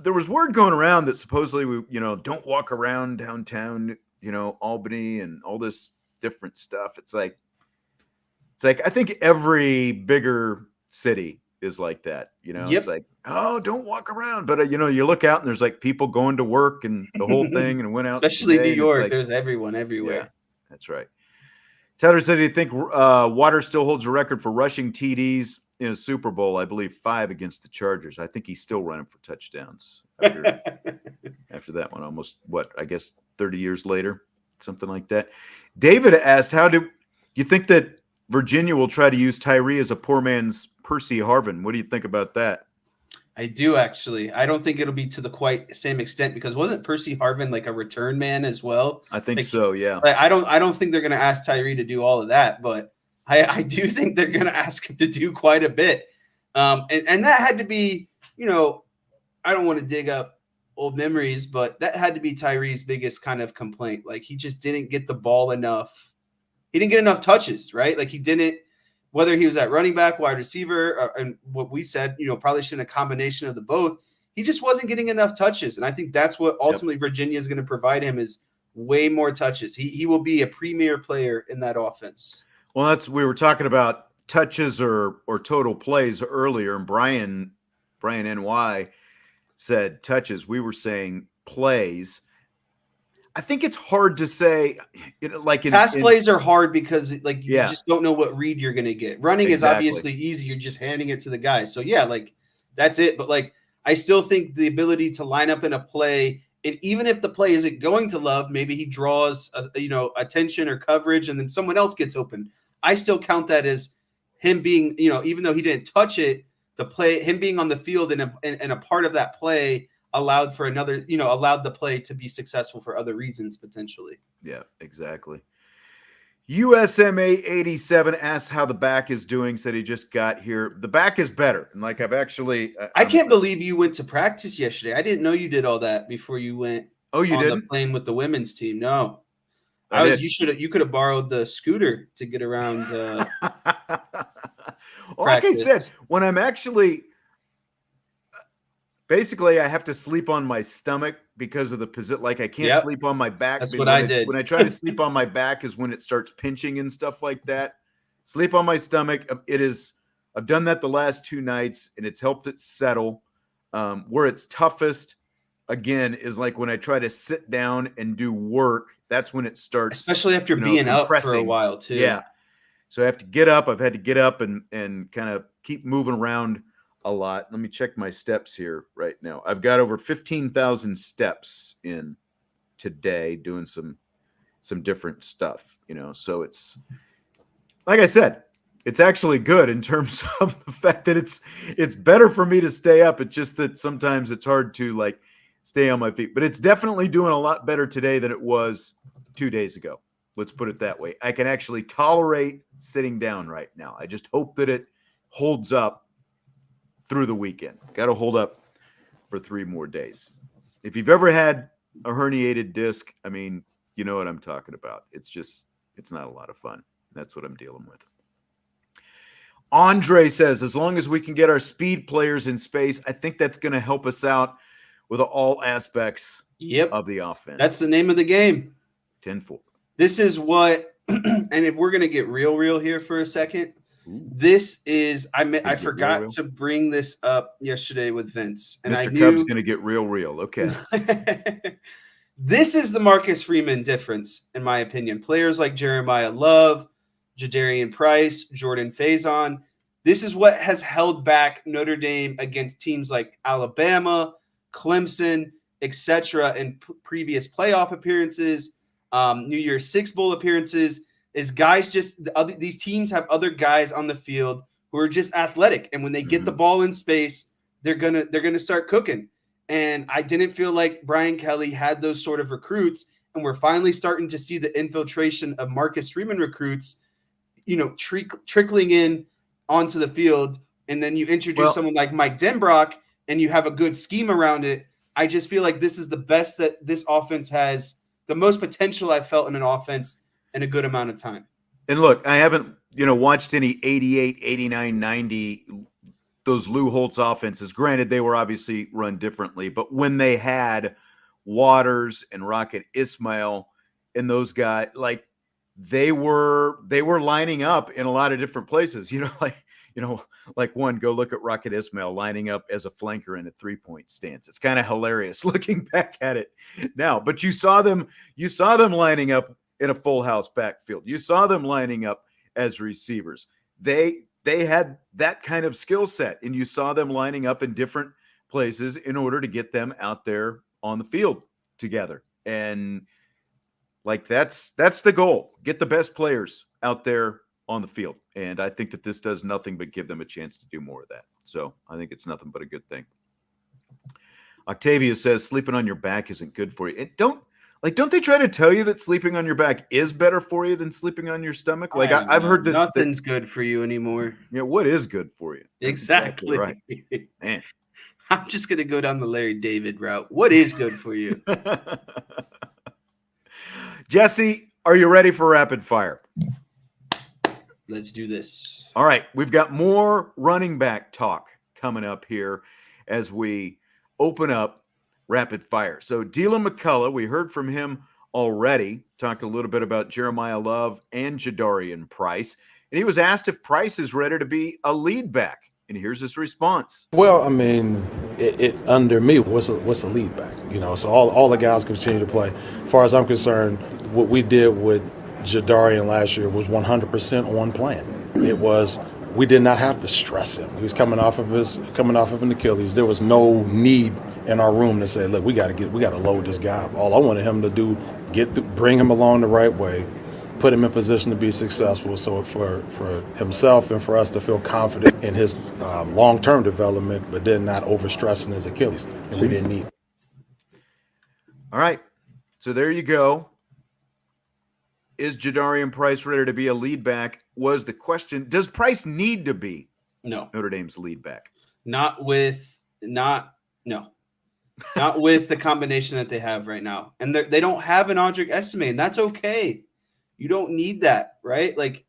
there was word going around that supposedly we, don't walk around downtown, Albany and all this different stuff. It's like I think every bigger city is like that, Yep. It's like, oh, don't walk around. But, you look out and there's like people going to work and the whole thing and went out. Especially New York. There's everyone everywhere. Yeah, that's right. Tyler said he think Waters still holds a record for rushing TDs in a Super Bowl, I believe 5 against the Chargers. I think he's still running for touchdowns after that one, almost, I guess 30 years later, something like that. David asked, how do you think that Virginia will try to use Tyree as a poor man's Percy Harvin? What do you think about that? I do, actually. I don't think it'll be to the quite same extent, because wasn't Percy Harvin like a return man as well? I think so, yeah. I don't think they're going to ask Tyree to do all of that, but I do think they're going to ask him to do quite a bit. And that had to be, I don't want to dig up old memories, but that had to be Tyree's biggest kind of complaint. Like, he just didn't get the ball enough. He didn't get enough touches, right? Like, he didn't, whether he was at running back, wide receiver, and what we said, probably should have a combination of the both. He just wasn't getting enough touches. And I think that's what ultimately Virginia is going to provide him, is way more touches. He will be a premier player in that offense. Well, we were talking about touches or total plays earlier, and Brian NY said touches. We were saying plays. I think it's hard to say, pass plays are hard because you just don't know what read you're going to get. Running is obviously easy. You're just handing it to the guy. So yeah, that's it. But I still think the ability to line up in a play, and even if the play isn't going to Love, maybe he draws attention or coverage, and then someone else gets open. I still count that as him being, even though he didn't touch it, the play, him being on the field and a part of that play allowed for another, allowed the play to be successful for other reasons potentially. Yeah, exactly. USMA 87 asks how the back is doing. Said he just got here. The back is better. And I can't believe you went to practice yesterday. I didn't know you did all that before you went. Oh, you on didn't? the plane with the women's team. No. I did. You could have borrowed the scooter to get around Well, like I practice. said, when I'm actually basically I have to sleep on my stomach because of the position. Like I can't sleep on my back. That's what I did. When I try to sleep on my back is when it starts pinching and stuff like that. Sleep on my stomach. I've done that the last 2 nights and it's helped it settle. Where it's toughest again is like when I try to sit down and do work. That's when it starts, especially after being up for a while too. Yeah. So I have to get up. I've had to get up and kind of keep moving around a lot. Let me check my steps here right now. I've got over 15,000 steps in today doing some different stuff, so it's like I said, it's actually good in terms of the fact that it's better for me to stay up. It's just that sometimes it's hard to like stay on my feet, but it's definitely doing a lot better today than it was 2 days ago. Let's put it that way. I can actually tolerate sitting down right now. I just hope that it holds up through the weekend. Got to hold up for 3 more days. If you've ever had a herniated disc, I mean, you know what I'm talking about. It's not a lot of fun. That's what I'm dealing with. Andre says, as long as we can get our speed players in space, I think that's going to help us out with all aspects of the offense. That's the name of the game. 10-4. This is what, and if we're going to get real here for a second, this is, I forgot to bring this up yesterday with Vince. And Mr. Cub's going to get real. Okay. This is the Marcus Freeman difference, in my opinion. Players like Jeremiyah Love, Jadarian Price, Jordan Faison. This is what has held back Notre Dame against teams like Alabama, Clemson, etc. in previous playoff appearances, New Year's Six Bowl appearances, is guys these teams have other guys on the field who are just athletic. And when they get the ball in space, they're gonna start cooking. And I didn't feel like Brian Kelly had those sort of recruits. And we're finally starting to see the infiltration of Marcus Freeman recruits, trickling in onto the field. And then you introduce someone like Mike Denbrock and you have a good scheme around it. I just feel like this is the best that this offense has, the most potential I've felt in an offense in a good amount of time. And look, I haven't, watched any 88, 89, 90, those Lou Holtz offenses. Granted, they were obviously run differently, but when they had Waters and Rocket Ismail and those guys, like they were lining up in a lot of different places, like one, go look at Rocket Ismail lining up as a flanker in a 3-point stance. It's kind of hilarious looking back at it now, but you saw them lining up in a full house backfield. You saw them lining up as receivers. They had that kind of skill set, and you saw them lining up in different places in order to get them out there on the field together. And like that's the goal. Get the best players out there on the field. And I think that this does nothing but give them a chance to do more of that. So I think it's nothing but a good thing. Octavia says sleeping on your back isn't good for you. Don't they try to tell you that sleeping on your back is better for you than sleeping on your stomach? Like I've heard that nothing's good for you anymore. Yeah, what is good for you? Exactly right. Man. I'm just gonna go down the Larry David route. What is good for you? Jesse, are you ready for rapid fire? Let's do this. All right, we've got more running back talk coming up here as we open up rapid fire. So Deland McCullough, we heard from him already, talked a little bit about Jeremiyah Love and Jadarian Price. And he was asked if Price is ready to be a lead back. And here's his response. Well, I mean, it under me, what's a lead back? So all the guys continue to play. As far as I'm concerned, what we did with Jadarian last year was 100% on plan. It was, we did not have to stress him. He was coming off of an Achilles. There was no need in our room to say, look, we got to load this guy up. All I wanted him to do, bring him along the right way, put him in position to be successful. So for himself and for us to feel confident in his long-term development, but then not overstressing his Achilles, and we didn't need. All right, so there you go. Is Jadarian Price ready to be a lead back? Was the question. Does Price need to be No Notre Dame's lead back? No. Not with the combination that they have right now. And they don't have an Audric Estime, and that's okay. You don't need that, right? Like,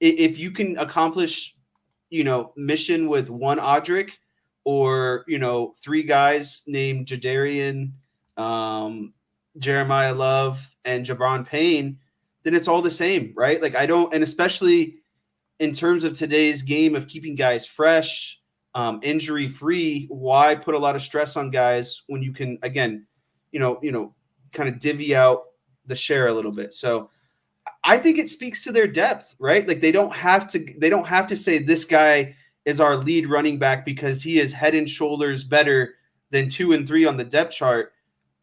if you can accomplish, mission with one Audric or, 3 guys named Jadarian, Jeremiyah Love, and Jabron Payne, then it's all the same, right? Like, and especially in terms of today's game of keeping guys fresh, injury free, why put a lot of stress on guys when you can, again, kind of divvy out the share a little bit. So I think it speaks to their depth, right? Like, they don't have to say this guy is our lead running back because he is head and shoulders better than 2 and 3 on the depth chart.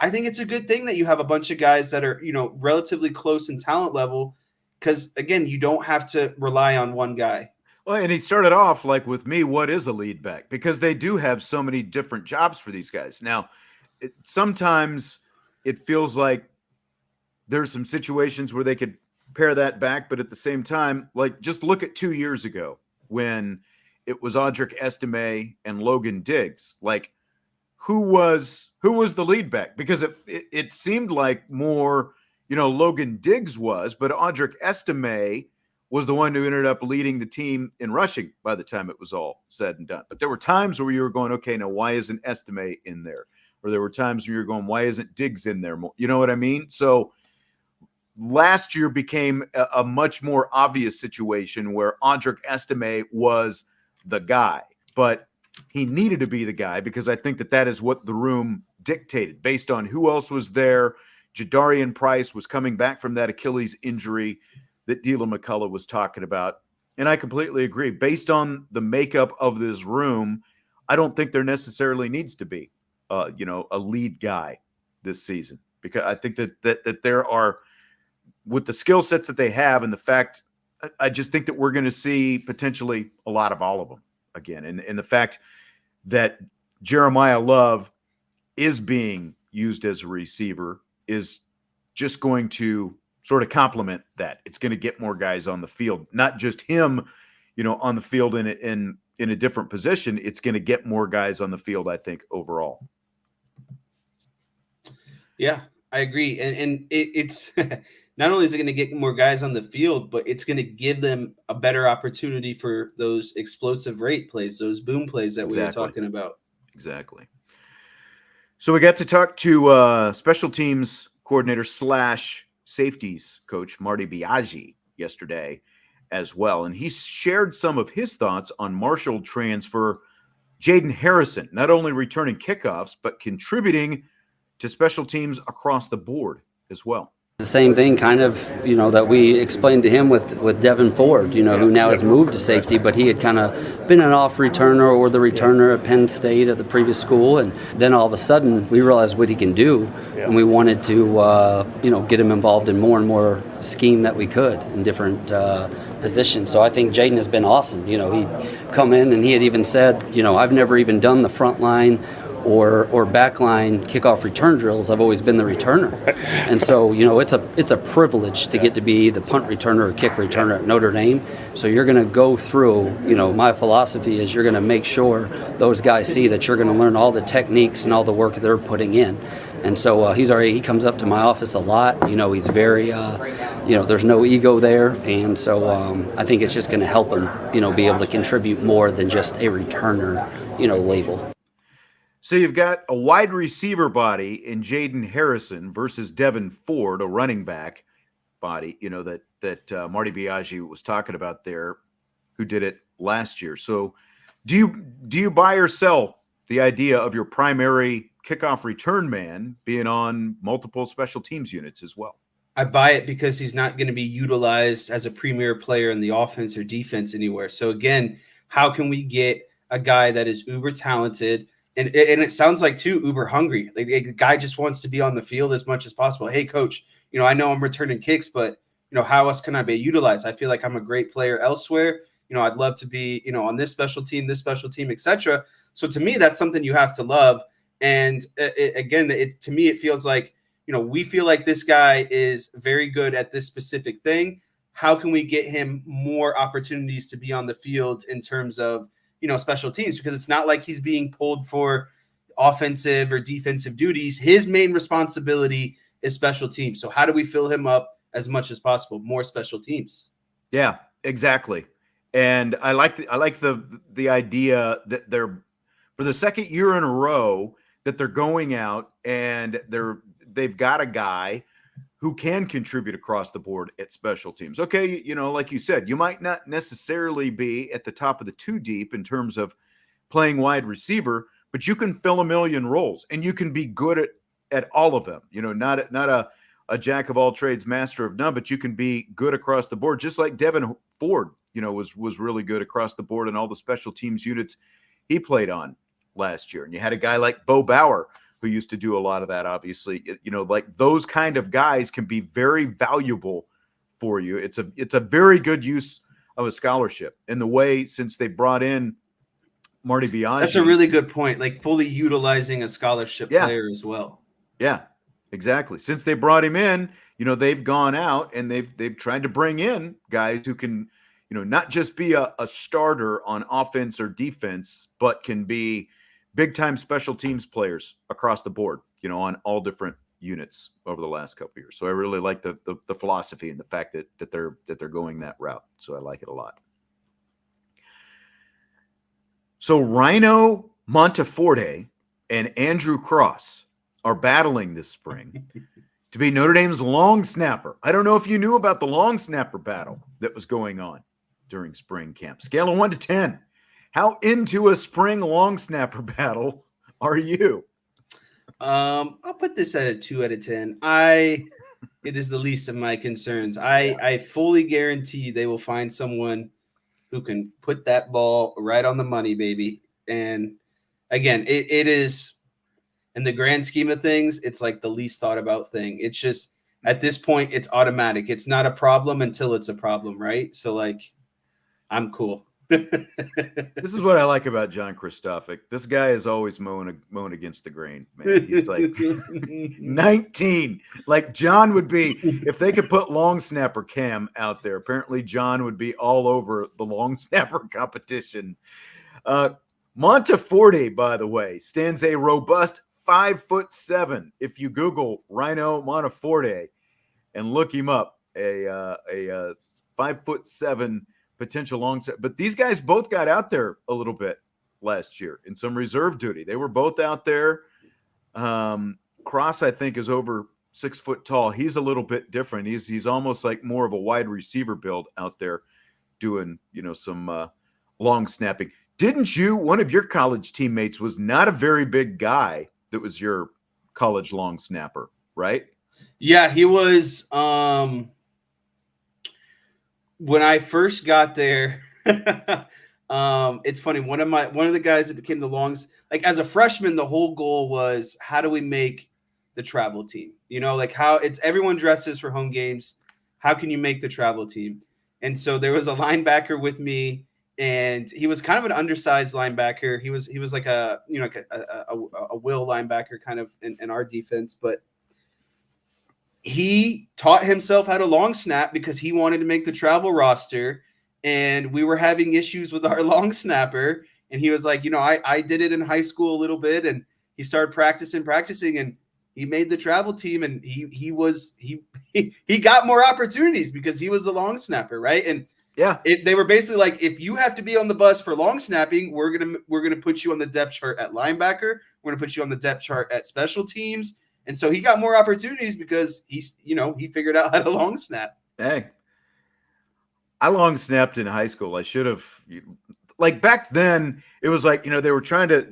I think it's a good thing that you have a bunch of guys that are, relatively close in talent level, because again, you don't have to rely on one guy. Well, and he started off like with me, what is a lead back? Because they do have so many different jobs for these guys. Now, sometimes it feels like there's some situations where they could pare that back, but at the same time, like, just look at 2 years ago when it was Audric Estime and Logan Diggs. Like, who was the lead back? Because it seemed like more, Logan Diggs was, but Audric Estime was the one who ended up leading the team in rushing by the time it was all said and done. But there were times where you were going, okay, now why isn't Estime in there? Or there were times where you were going, why isn't Diggs in there more? You know what I mean? So last year became a much more obvious situation where Audric Estime was the guy, but he needed to be the guy because I think that is what the room dictated based on who else was there. Jadarian Price was coming back from that Achilles injury that Deland McCullough was talking about. And I completely agree. Based on the makeup of this room, I don't think there necessarily needs to be, a lead guy this season, because I think that there are, with the skill sets that they have and the fact, I just think that we're going to see potentially a lot of all of them again. And the fact that Jeremiyah Love is being used as a receiver is just going to sort of complement that. It's going to get more guys on the field, not just him, on the field in a different position. It's going to get more guys on the field, I think, overall. Yeah, I agree. And it's not only is it going to get more guys on the field, but it's going to give them a better opportunity for those explosive rate plays, those boom plays that we were talking about. Exactly. So we got to talk to special teams coordinator / safeties coach Marty Biagi yesterday as well. And he shared some of his thoughts on Marshall transfer Jaden Harrison, not only returning kickoffs, but contributing to special teams across the board as well. The same thing kind of, that we explained to him with Devin Ford, who now has moved to safety, but he had kind of been an off returner or the returner at Penn State at the previous school. And then all of a sudden we realized what he can do. And we wanted to, get him involved in more and more scheme that we could in different positions. So I think Jaden has been awesome. He'd come in and he had even said, I've never even done the front line or backline kickoff return drills. I've always been the returner. And so, it's a privilege to get to be the punt returner or kick returner at Notre Dame. So you're going to go through, my philosophy is you're going to make sure those guys see that you're going to learn all the techniques and all the work they're putting in. And so he comes up to my office a lot. He's very, there's no ego there. And so I think it's just going to help him, be able to contribute more than just a returner, label. So you've got a wide receiver body in Jaden Harrison versus Devin Ford, a running back body, that Marty Biagi was talking about there, who did it last year. So do you buy or sell the idea of your primary kickoff return man being on multiple special teams units as well? I buy it because he's not going to be utilized as a premier player in the offense or defense anywhere. So again, how can we get a guy that is uber talented, and it sounds like too uber hungry? Like, the guy just wants to be on the field as much as possible. Hey, coach, I know I'm returning kicks, but how else can I be utilized? I feel like I'm a great player elsewhere. I'd love to be, on this special team, etc. So to me, that's something you have to love. And to me, it feels like, we feel like this guy is very good at this specific thing. How can we get him more opportunities to be on the field in terms of, special teams? Because it's not like he's being pulled for offensive or defensive duties. His main responsibility is special teams. So how do we fill him up as much as possible? More special teams. Yeah, exactly. And I like the idea that they're, for the second year in a row, that they're going out and they've got a guy who can contribute across the board at special teams. Okay, like you said, you might not necessarily be at the top of the two deep in terms of playing wide receiver, but you can fill a million roles and you can be good at all of them. Not a jack of all trades, master of none, but you can be good across the board, just like Devin Ford, was really good across the board in all the special teams units he played on last year. And you had a guy like Bo Bauer who used to do a lot of that, obviously. Like those kind of guys can be very valuable for you. It's a very good use of a scholarship. In the way, since they brought in Marty Biagi. That's a really good point, like fully utilizing a scholarship player as well. Yeah, exactly. Since they brought him in, they've gone out and they've tried to bring in guys who can, not just be a starter on offense or defense, but can be big-time special teams players across the board, on all different units over the last couple of years. So I really like the philosophy and the fact that they're going that route. So I like it a lot. So Rhino Monteforte and Andrew Cross are battling this spring to be Notre Dame's long snapper. I don't know if you knew about the long snapper battle that was going on during spring camp. Scale of 1 to 10. How into a spring long snapper battle are you? I'll put this at a 2 out of 10. It is the least of my concerns. I fully guarantee they will find someone who can put that ball right on the money, baby. And again, it is, in the grand scheme of things, it's like the least thought about thing. It's just, at this point, it's automatic. It's not a problem until it's a problem, right? So like, I'm cool. This is what I like about John Kristofic. This guy is always mowing against the grain, man. He's like 19. Like John would be, if they could put long snapper Cam out there, apparently John would be all over the long snapper competition. Monteforte, by the way, stands a robust 5'7". If you Google Rhino Monteforte and look him up, a 5'7" potential long set. But these guys both got out there a little bit last year in some reserve duty. They were both out there. Cross, I think, is over 6 foot tall. He's a little bit different. He's almost like more of a wide receiver build out there doing, some long snapping. Didn't you? One of your college teammates was not a very big guy that was your college long snapper, right? Yeah, he was. When I first got there, it's funny. One of the guys that became the longs, like as a freshman, the whole goal was, how do we make the travel team? Like how it's everyone dresses for home games. How can you make the travel team? And so there was a linebacker with me, and he was kind of an undersized linebacker. He was like a will linebacker kind of in our defense, but he taught himself how to long snap because he wanted to make the travel roster, and we were having issues with our long snapper. And he was like, I did it in high school a little bit, and he started practicing, and he made the travel team, and he got more opportunities because he was a long snapper, right? And yeah, they were basically like, if you have to be on the bus for long snapping, we're gonna put you on the depth chart at linebacker. We're gonna put you on the depth chart at special teams. And so he got more opportunities because he figured out how to long snap. Hey, I long snapped in high school. I should have, like back then it was like, they were trying to,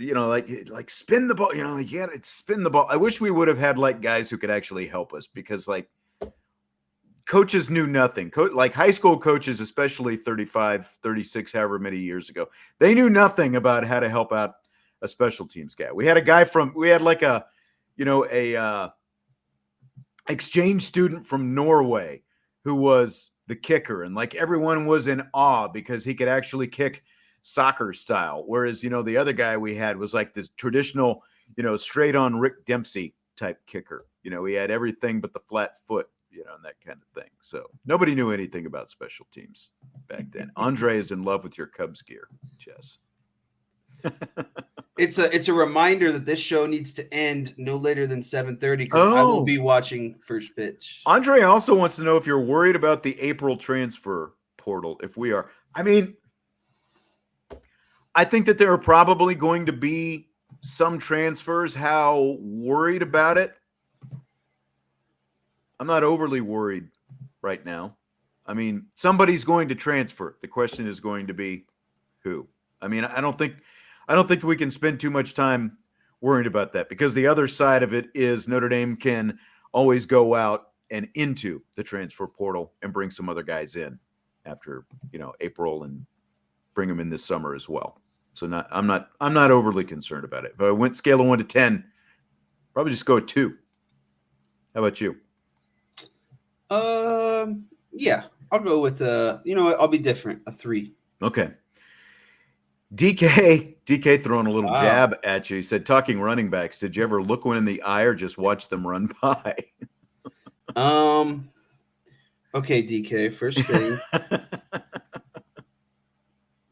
like spin the ball, it's spin the ball. I wish we would have had like guys who could actually help us, because like coaches knew nothing. Like high school coaches, especially 35, 36, however many years ago, they knew nothing about how to help out a special teams guy. We had like a exchange student from Norway who was the kicker, and like everyone was in awe because he could actually kick soccer style. Whereas, the other guy we had was like this traditional, straight on Rick Dempsey type kicker. He had everything but the flat foot, and that kind of thing. So nobody knew anything about special teams back then. Andre is in love with your Cubs gear, Jess. It's a reminder that this show needs to end no later than 7:30 because I will Oh. be watching first pitch. Andre also wants to know if you're worried about the April transfer portal. If we are, I mean, I think that there are probably going to be some transfers. How worried about it? I'm not overly worried right now. I mean, somebody's going to transfer. The question is going to be who. I mean, I don't think we can spend too much time worrying about that, because the other side of it is Notre Dame can always go out and into the transfer portal and bring some other guys in after, April, and bring them in this summer as well. So I'm not overly concerned about it. If I went scale of 1 to 10, probably just go 2. How about you? Yeah, I'll go with I'll be different, a 3. Okay. DK throwing a little jab at you. He said, talking running backs, did you ever look one in the eye or just watch them run by? Okay, DK, first thing.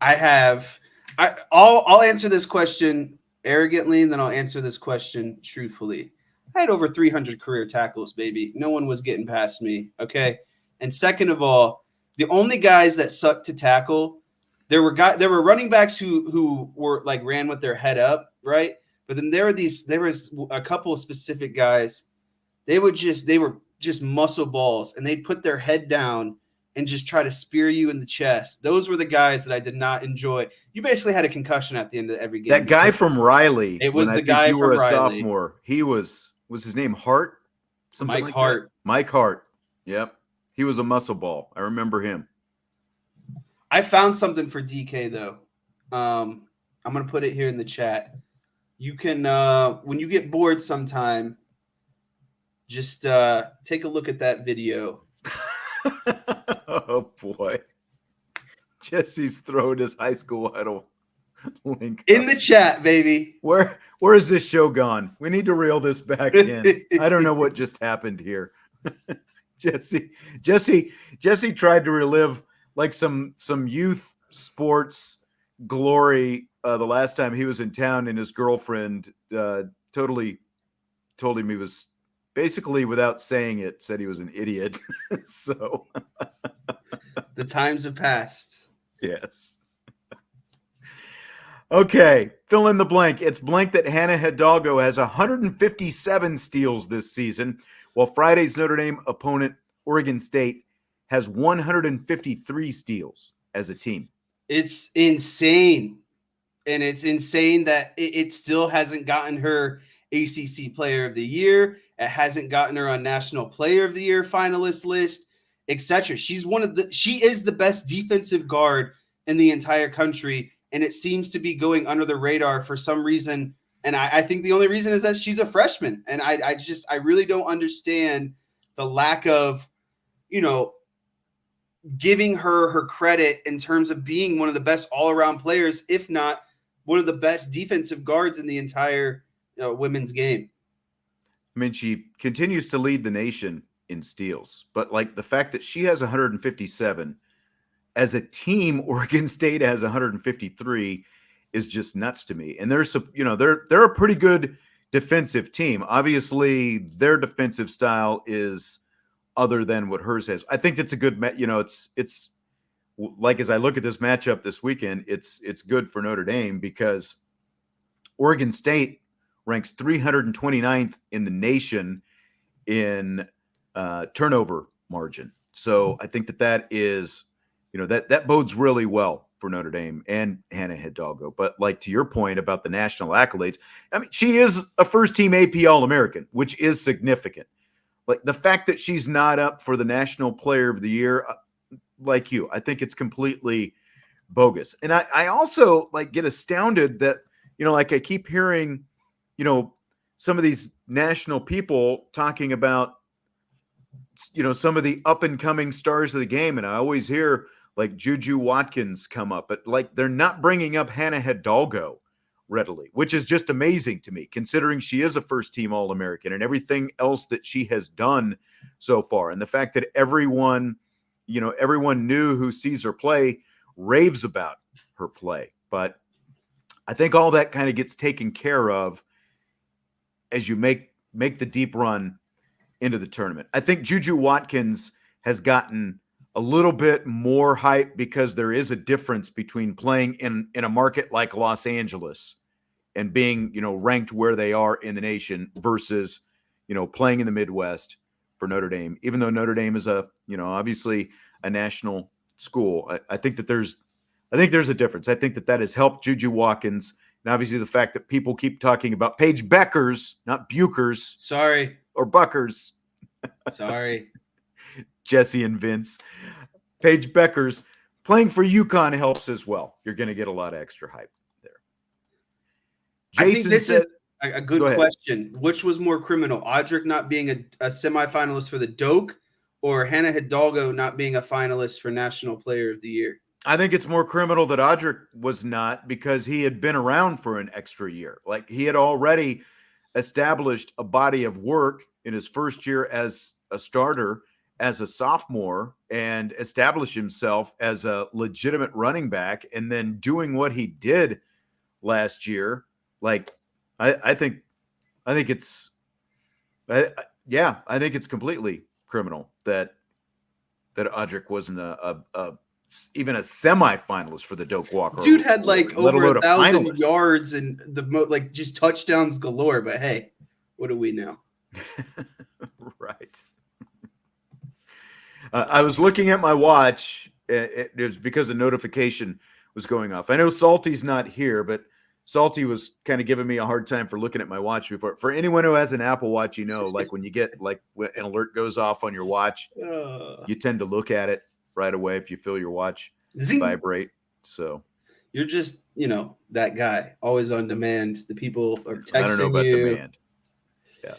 I'll answer this question arrogantly, and then I'll answer this question truthfully. I had over 300 career tackles, baby. No one was getting past me, okay? And second of all, the only guys that sucked to tackle, there were running backs who were like ran with their head up, right? But then there was a couple of specific guys. They were just muscle balls, and they'd put their head down and just try to spear you in the chest. Those were the guys that I did not enjoy. You basically had a concussion at the end of every game. That guy from Riley. It was the guy you were from a Riley. sophomore. He was his name Hart? Mike Hart. Mike Hart. Yep. He was a muscle ball. I remember him. I found something for DK though. I'm gonna put it here in the chat. You can when you get bored sometime, just take a look at that video. Oh boy. Jesse's throwing his high school idol link in the chat, baby. Where is this show gone? We need to reel this back in. I don't know what just happened here. Jesse tried to relive like some youth sports glory the last time he was in town, and his girlfriend totally told him he was, basically without saying it, said he was an idiot. So the times have passed. Yes. Okay, fill in the blank. It's blank that Hannah Hidalgo has 157 steals this season, while Friday's Notre Dame opponent, Oregon State, has 153 steals as a team. It's insane. And it's insane that it still hasn't gotten her ACC Player of the Year. It hasn't gotten her on National Player of the Year finalist list, etc. She is the best defensive guard in the entire country, and it seems to be going under the radar for some reason. And I think the only reason is that she's a freshman. And I really don't understand the lack of, giving her credit in terms of being one of the best all-around players, if not one of the best defensive guards in the entire women's game. I mean, she continues to lead the nation in steals, but like the fact that she has 157 as a team, Oregon State has 153 is just nuts to me. And there's they're a pretty good defensive team. Obviously, their defensive style is other than what hers has. I think that's a good, it's like, as I look at this matchup this weekend, it's good for Notre Dame because Oregon State ranks 329th in the nation in turnover margin. So I think that is, that bodes really well for Notre Dame and Hannah Hidalgo. But like to your point about the national accolades, I mean, she is a first-team AP All-American, which is significant. Like the fact that she's not up for the National Player of the Year, like you, I think it's completely bogus. And I also get astounded that, I keep hearing, some of these national people talking about, some of the up and coming stars of the game. And I always hear like Juju Watkins come up, but they're not bringing up Hannah Hidalgo readily, which is just amazing to me, considering she is a first-team All-American and everything else that she has done so far. And the fact that everyone knew who sees her play raves about her play. But I think all that kind of gets taken care of as you make the deep run into the tournament. I think Juju Watkins has gotten a little bit more hype because there is a difference between playing in a market like Los Angeles and being, ranked where they are in the nation versus, playing in the Midwest for Notre Dame. Even though Notre Dame is obviously a national school, I think there's a difference. I think that has helped Juju Watkins. And obviously the fact that people keep talking about Paige Beckers, not Bukers. Sorry. Or Buckers. Sorry. Jesse and Vince. Paige Beckers playing for UConn helps as well. You're going to get a lot of extra hype there. Jason, I think this is a good question. Which was more criminal? Audric not being a semifinalist for the Doak, or Hannah Hidalgo not being a finalist for National Player of the Year? I think it's more criminal that Audric was not, because he had been around for an extra year. Like, he had already established a body of work in his first year as a starter, as a sophomore, and established himself as a legitimate running back, and then doing what he did last year. Like, I think it's completely criminal that Audric wasn't even a semifinalist for the Doak Walker. Dude had over 1,000 yards and just touchdowns galore. But hey, what do we know? Right. I was looking at my watch. It was because a notification was going off. I know Salty's not here, but Salty was kind of giving me a hard time for looking at my watch before. For anyone who has an Apple Watch, when you get when an alert goes off on your watch, you tend to look at it right away if you feel your watch vibrate. So you're just, that guy, always on demand. The people are texting you. I don't know about demand. Yeah.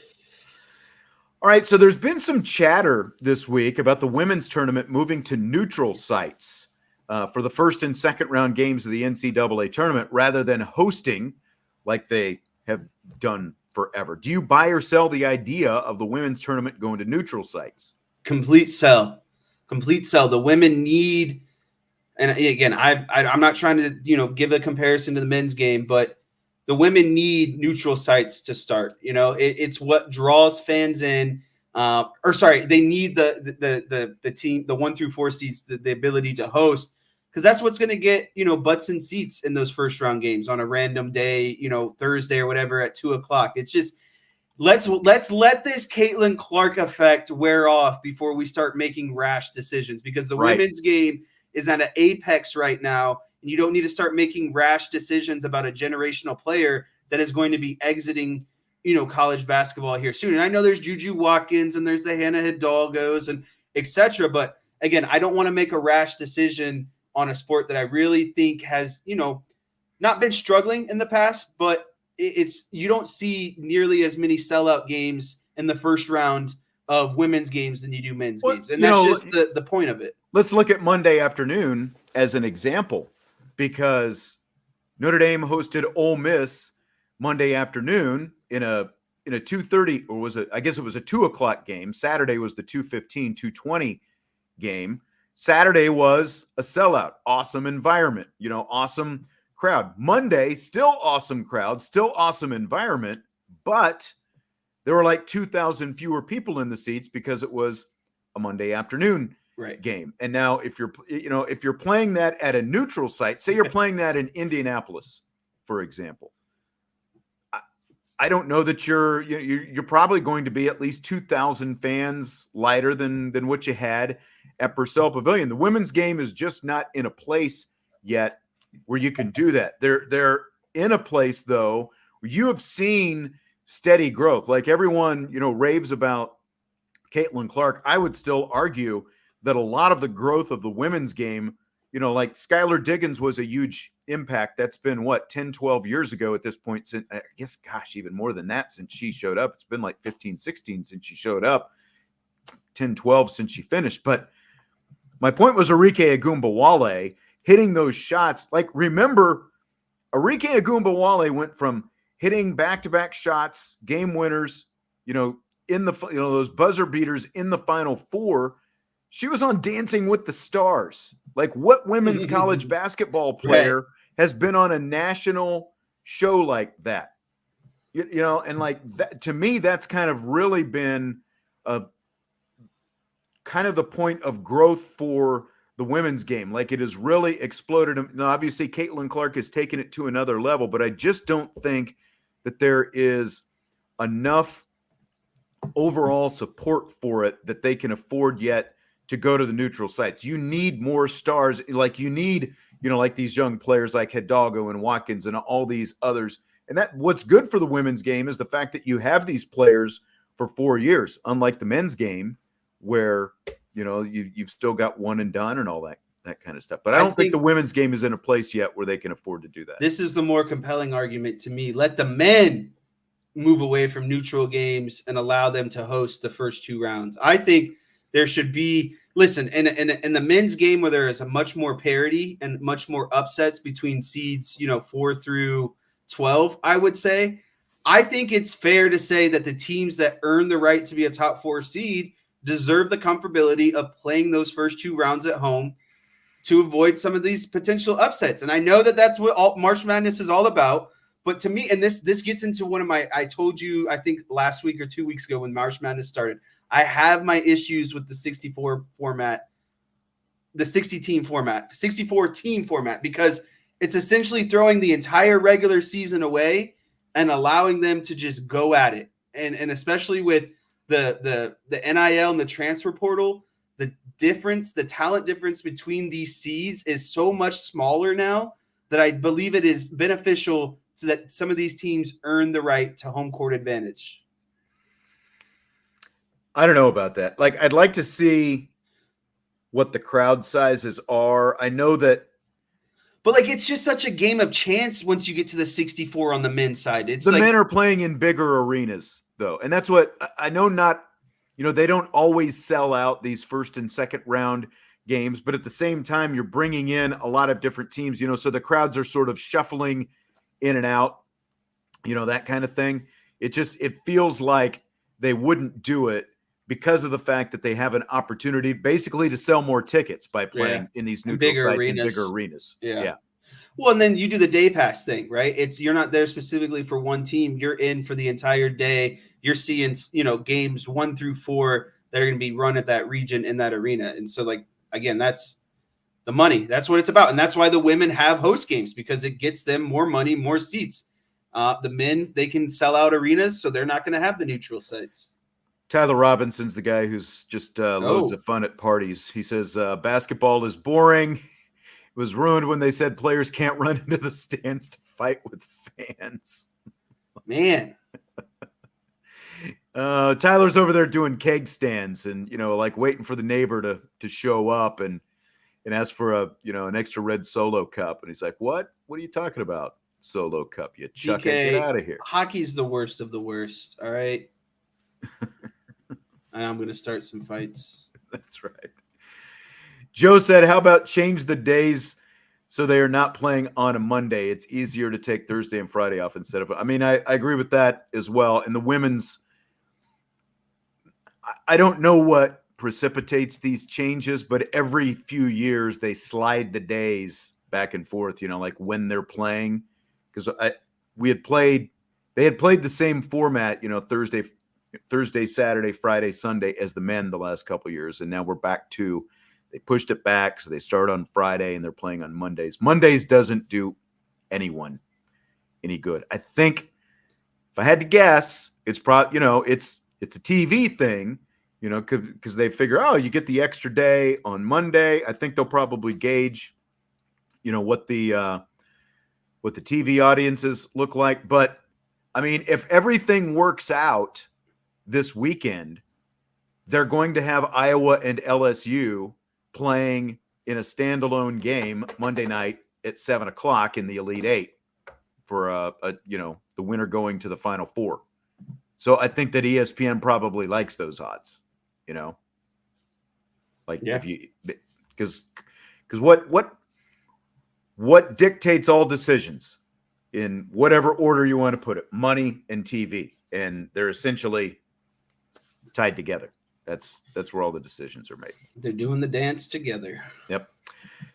All right, so there's been some chatter this week about the women's tournament moving to neutral sites for the first and second round games of the NCAA tournament rather than hosting like they have done forever. Do you buy or sell the idea of the women's tournament going to neutral sites? Complete sell. The women need, and again, I'm not trying to, give a comparison to the men's game, but the women need neutral sites to start. It's what draws fans in. They need the team, the 1 through 4 seats, the ability to host, because that's what's going to get, butts and seats in those first round games on a random day, Thursday or whatever at 2:00. It's just, let's let this Caitlin Clark effect wear off before we start making rash decisions, because the women's game is at an apex right now, and you don't need to start making rash decisions about a generational player that is going to be exiting, college basketball here soon. And I know there's Juju Watkins and there's the Hannah Hidalgos and etc. But again, I don't want to make a rash decision on a sport that I really think has, not been struggling in the past, but you don't see nearly as many sellout games in the first round of women's games than you do men's games. And that's just the point of it. Let's look at Monday afternoon as an example, because Notre Dame hosted Ole Miss Monday afternoon in a 2:30, or was it? I guess it was a 2:00 game. Saturday was the 2:15, 2:20 game. Saturday was a sellout, awesome environment, awesome crowd. Monday, still awesome crowd, still awesome environment, but there were 2,000 fewer people in the seats because it was a Monday afternoon game. And now if you're playing that at a neutral site, say you're playing that in Indianapolis, for example, I don't know that you're probably going to be at least 2,000 fans lighter than what you had at Purcell Pavilion. The women's game is just not in a place yet where you can do that. They're in a place, though, where you have seen steady growth. Like, everyone, raves about Caitlin Clark. I would still argue that a lot of the growth of the women's game, like Skylar Diggins was a huge impact. That's been 10, 12 years ago at this point. Since, I guess, even more than that since she showed up. It's been 15, 16 since she showed up, 10, 12 since she finished. But my point was Arike Agumbawale hitting those shots. Remember, Arike Agumbawale went from hitting back-to-back shots, game winners, in the those buzzer beaters in the Final Four. She was on Dancing with the Stars. What women's college basketball player has been on a national show like that. You know, and like that, to me, that's kind of really been a kind of the point of growth for the women's game. Like it has really exploded. Now, obviously, Caitlin Clark has taken it to another level, but I just don't think that there is enough overall support for it that they can afford yet to go to the neutral sites. You need more stars. Like you need, you know, like these young players like Hidalgo and Watkins and all these others. And that what's good for the women's game is the fact that you have these players for 4 years, unlike the men's game where, you know, you've still got one and done and all that kind of stuff. But I don't think the women's game is in a place yet where they can afford to do that. This is the more compelling argument to me. Let the men move away from neutral games and allow them to host the first 2 rounds. I think there should be, listen, in the men's game where there is a much more parity and much more upsets between seeds, you know, 4 through 12, I would say. I think it's fair to say that the teams that earn the right to be a top 4 seed deserve the comfortability of playing those first 2 rounds at home to avoid some of these potential upsets. And I know that that's what March Madness is all about. But to me, and this gets into one of my, I told you, I think last week or 2 weeks ago when March Madness started, I have my issues with the 64 format, the 64 team format, because it's essentially throwing the entire regular season away and allowing them to just go at it. And especially with the NIL and the transfer portal, the talent difference between these seeds is so much smaller now that I believe it is beneficial so that some of these teams earn the right to home court advantage. I don't know about that. Like, I'd like to see what the crowd sizes are. I know that. But, like, it's just such a game of chance once you get to the 64 on the men's side. It's the like, men are playing in bigger arenas, though. And that's what I know. Not, you know, they don't always sell out these first and second round games. But at the same time, you're bringing in a lot of different teams, you know, so the crowds are sort of shuffling in and out, you know, that kind of thing. It feels like they wouldn't do it because of the fact that they have an opportunity basically to sell more tickets by playing in these neutral sites and bigger arenas. Yeah. Well, and then you do the day pass thing, right? You're not there specifically for one team. You're in for the entire day. You're seeing, you know, games 1 through 4 that are going to be run at that region in that arena. And so, like, again, that's the money. That's what it's about. And that's why the women have host games, because it gets them more money, more seats. The men, they can sell out arenas, so they're not going to have the neutral sites. Tyler Robinson's the guy who's just loads of fun at parties. He says basketball is boring. It was ruined when they said players can't run into the stands to fight with fans. Man. Tyler's over there doing keg stands and, you know, like waiting for the neighbor to show up and ask for an extra red Solo cup. And he's like, what are you talking about? Solo cup, you chuck it, get out of here. Hockey's the worst of the worst. All right. I'm going to start some fights. That's right. Joe said, how about change the days so they are not playing on a Monday? It's easier to take Thursday and Friday off instead of, I mean, I agree with that as well. And the women's, I don't know what precipitates these changes, but every few years they slide the days back and forth, you know, like when they're playing. Because they had played the same format, you know, Thursday, Saturday, Friday, Sunday as the men the last couple of years. And now we're back to, they pushed it back. So they start on Friday and they're playing on Mondays. Mondays doesn't do anyone any good. I think if I had to guess, it's probably, you know, it's a TV thing, you know, because they figure, oh, you get the extra day on Monday. I think they'll probably gauge, you know, what the TV audiences look like. But I mean, if everything works out this weekend, they're going to have Iowa and LSU playing in a standalone game Monday night at 7:00 in the Elite Eight for the winner going to the Final Four. So I think that ESPN probably likes those odds, you know, like if you, because what dictates all decisions in whatever order you want to put it, money and TV, and they're essentially tied together. That's where all the decisions are made. They're doing the dance together. Yep.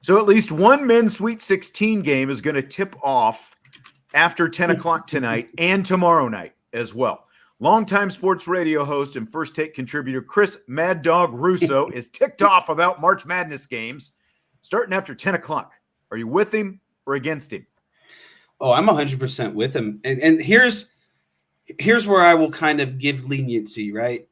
So at least one men's Sweet 16 game is going to tip off after 10 o'clock tonight and tomorrow night as well. Longtime sports radio host and First Take contributor Chris Mad Dog Russo is ticked off about March Madness games starting after 10 o'clock. Are you with him or against him? Oh, I'm 100% with him. And here's where I will kind of give leniency, right?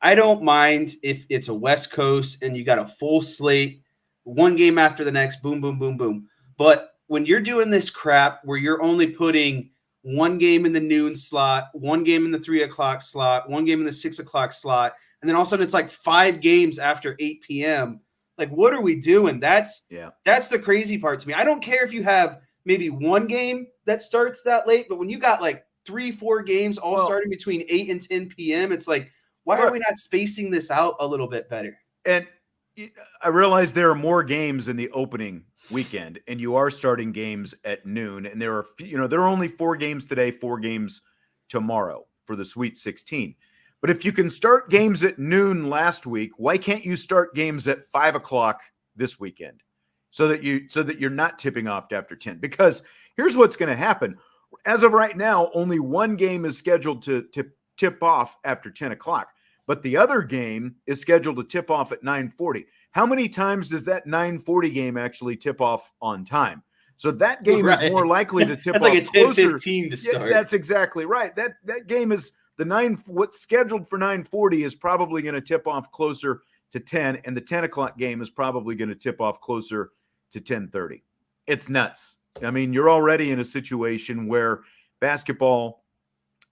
I don't mind if it's a West Coast and you got a full slate, one game after the next, boom, boom, boom, boom. But when you're doing this crap where you're only putting one game in the noon slot, one game in the 3 o'clock slot, one game in the 6 o'clock slot, and then all of a sudden it's like 5 games after 8 p.m. Like, what are we doing? That's the crazy part to me. I don't care if you have maybe one game that starts that late, but when you got like 3-4 games all starting between 8 and 10 p.m., it's like, why are we not spacing this out a little bit better? And I realize there are more games in the opening weekend, and you are starting games at noon, and there are only 4 games today, 4 games tomorrow for the Sweet 16. But if you can start games at noon last week, why can't you start games at 5 o'clock this weekend so that you're not tipping off after 10? Because here's what's going to happen. As of right now, only one game is scheduled to tip off after 10 o'clock, but the other game is scheduled to tip off at 9:40. How many times does that 9:40 game actually tip off on time? So that game is more likely to tip off like a closer. 10:15 to start. Yeah, that's exactly right. That game is what's scheduled for 9:40 is probably going to tip off closer to 10, and the 10 o'clock game is probably going to tip off closer to 10:30. It's nuts. I mean, you're already in a situation where basketball,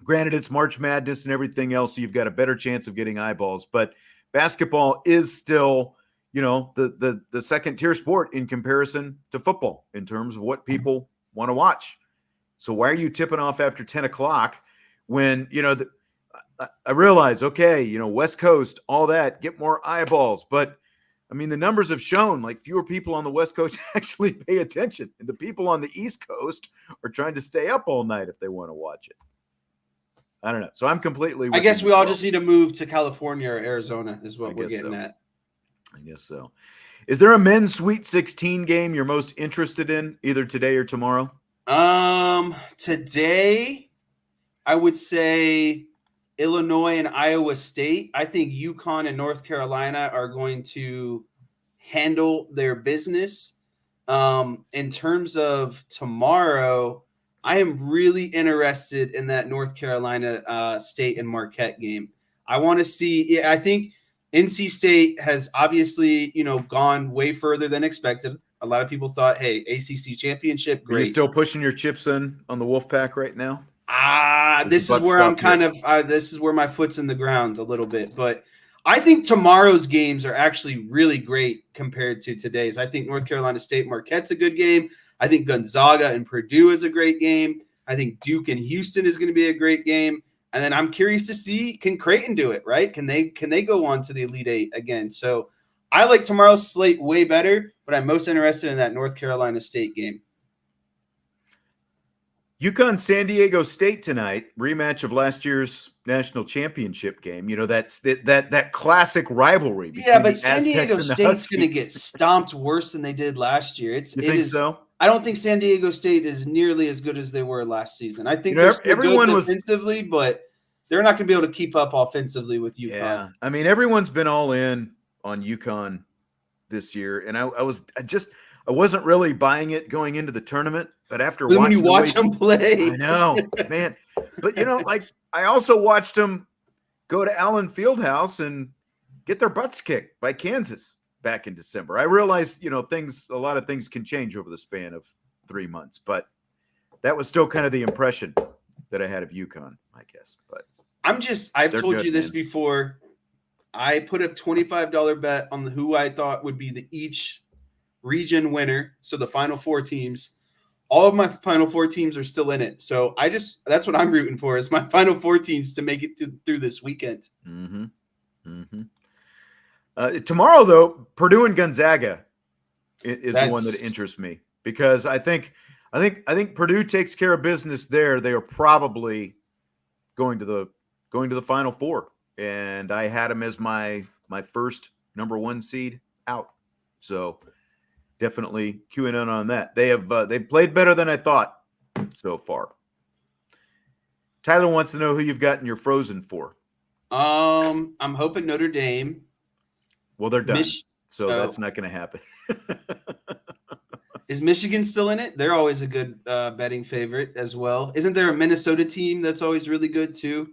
granted it's March Madness and everything else, so you've got a better chance of getting eyeballs, but basketball is still, the second tier sport in comparison to football in terms of what people want to watch. So why are you tipping off after 10 o'clock when, I realize, okay, West Coast, all that, get more eyeballs. But I mean, the numbers have shown like fewer people on the West Coast actually pay attention. And the people on the East Coast are trying to stay up all night if they want to watch it. I don't know. So I'm completely. I guess we all just need to move to California or Arizona is what we're getting at. I guess so. Is there a men's Sweet 16 game you're most interested in either today or tomorrow? Today, I would say Illinois and Iowa State. I think UConn and North Carolina are going to handle their business. In terms of tomorrow, I am really interested in that North Carolina State and Marquette game. I want to see. I think NC State has obviously, gone way further than expected. A lot of people thought, hey, ACC championship, great. Are you still pushing your chips in on the Wolfpack right now? This is where I'm kind of this is where my foot's in the ground a little bit. But I think tomorrow's games are actually really great compared to today's. I think North Carolina State Marquette's a good game. I think Gonzaga and Purdue is a great game. I think Duke and Houston is going to be a great game. And then I'm curious to see, can Creighton do it, right? Can they go on to the Elite Eight again? So I like tomorrow's slate way better, but I'm most interested in that North Carolina State game. UConn San Diego State tonight, rematch of last year's national championship game. That's that classic rivalry between but the San Aztecs Diego and the State's going to Huskies. get stomped worse than they did last year. You think so? I don't think San Diego State is nearly as good as they were last season. I think everyone good was defensively, but they're not going to be able to keep up offensively with UConn. Yeah, I mean, everyone's been all in on UConn this year, and I wasn't really buying it going into the tournament, but after when you watch them play, I know, man. But I also watched them go to Allen Fieldhouse and get their butts kicked by Kansas back in December. I realize, a lot of things can change over the span of 3 months, but that was still kind of the impression that I had of UConn, I guess. But I've told you this before. I put a $25 bet on who I thought would be the each region winner. So the Final Four teams, all of my Final Four teams are still in it. So that's what I'm rooting for, is my Final Four teams to make it through this weekend. Mm-hmm. Mm-hmm. Tomorrow, though, Purdue and Gonzaga is the one that interests me, because I think Purdue takes care of business there. They are probably going to the Final Four, and I had them as my first number 1 seed out. So definitely queuing in on that. They've played better than I thought so far. Tyler wants to know who you've gotten your Frozen for. I'm hoping Notre Dame. Well, they're done, so that's not going to happen. Is Michigan still in it? They're always a good betting favorite as well. Isn't there a Minnesota team that's always really good too?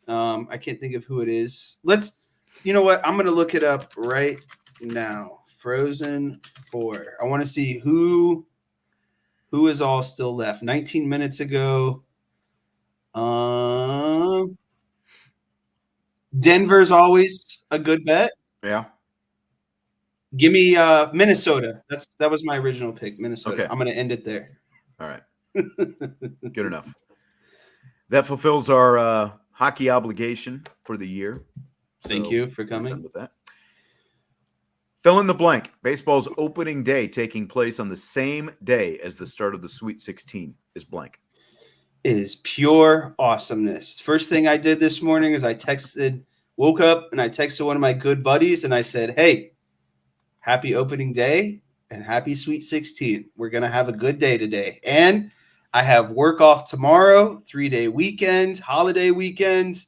I can't think of who it is. You know what? I'm going to look it up right now. Frozen 4. I want to see who is all still left. 19 minutes ago. Denver's always a good bet. Yeah. Give me Minnesota. That was my original pick, Minnesota. Okay. I'm going to end it there. All right. Good enough. That fulfills our hockey obligation for the year. Thank you for coming. Done with that. Fill in the blank. Baseball's opening day taking place on the same day as the start of the Sweet 16 is blank. It is pure awesomeness. First thing I did this morning is woke up and I texted one of my good buddies and I said, hey, happy opening day and happy Sweet 16. We're going to have a good day today. And I have work off tomorrow, 3-day weekend, holiday weekend.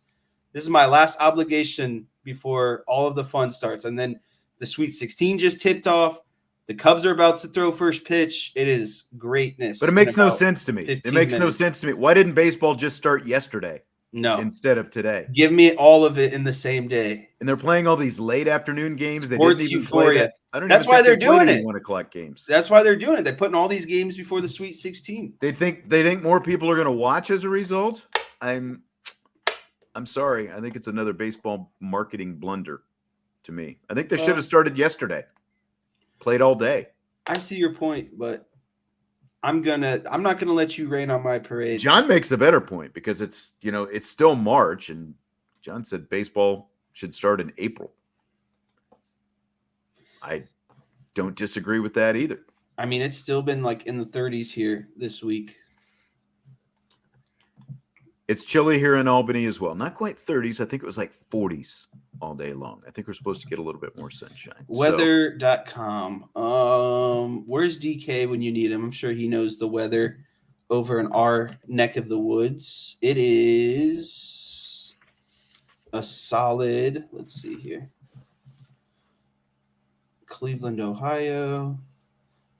This is my last obligation before all of the fun starts. And then the Sweet 16 just tipped off. The Cubs are about to throw first pitch. It is greatness. But it makes no sense to me. It makes no sense to me. Why didn't baseball just start yesterday? No. Instead of today. Give me all of it in the same day. And they're playing all these late afternoon games. They Sports didn't even euphoria. play that. That's why they're doing it. 1 o'clock games. That's why they're doing it. They're putting all these games before the Sweet 16. They think more people are going to watch as a result. I'm sorry. I think it's another baseball marketing blunder to me. I think they should have started yesterday. Played all day. I see your point, but I'm not gonna let you rain on my parade. John makes a better point because it's still March, and John said baseball should start in April. I don't disagree with that either. I mean, it's still been like in the 30s here this week. It's chilly here in Albany as well. Not quite 30s. I think it was like 40s all day long. I think we're supposed to get a little bit more sunshine. Weather.com. Where's DK when you need him? I'm sure he knows the weather over in our neck of the woods. It is a solid, let's see here. Cleveland, Ohio.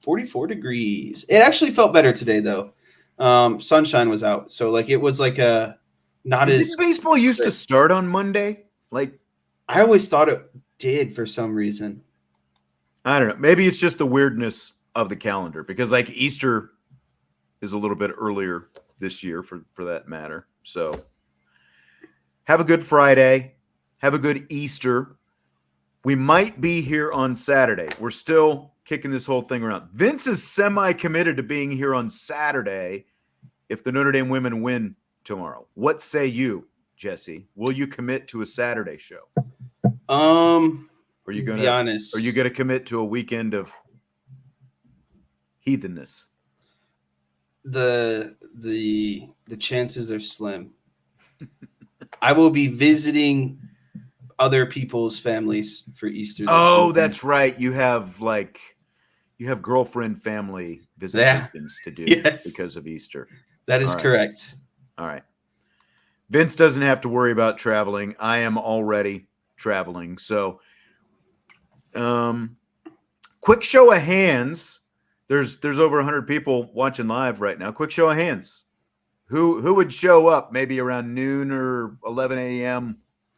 44 degrees. It actually felt better today, though. Sunshine was out, so like it was like a not as. Did baseball used to start on Monday? Like I always thought it did for some reason. I don't know. Maybe it's just the weirdness of the calendar because like Easter is a little bit earlier this year for that matter. So have a good Friday. Have a good Easter. We might be here on Saturday. We're still kicking this whole thing around. Vince is semi-committed to being here on Saturday if the Notre Dame women win tomorrow. What say you, Jesse? Will you commit to a Saturday show? Are you gonna be honest? Are you gonna commit to a weekend of heathenness? The chances are slim. I will be visiting other people's families for Easter. Oh, that's right. You have girlfriend family visitations to do because of Easter. That is correct. All right. Vince doesn't have to worry about traveling. I am already traveling. So quick show of hands. There's over 100 people watching live right now. Quick show of hands. Who would show up maybe around noon or 11 a.m.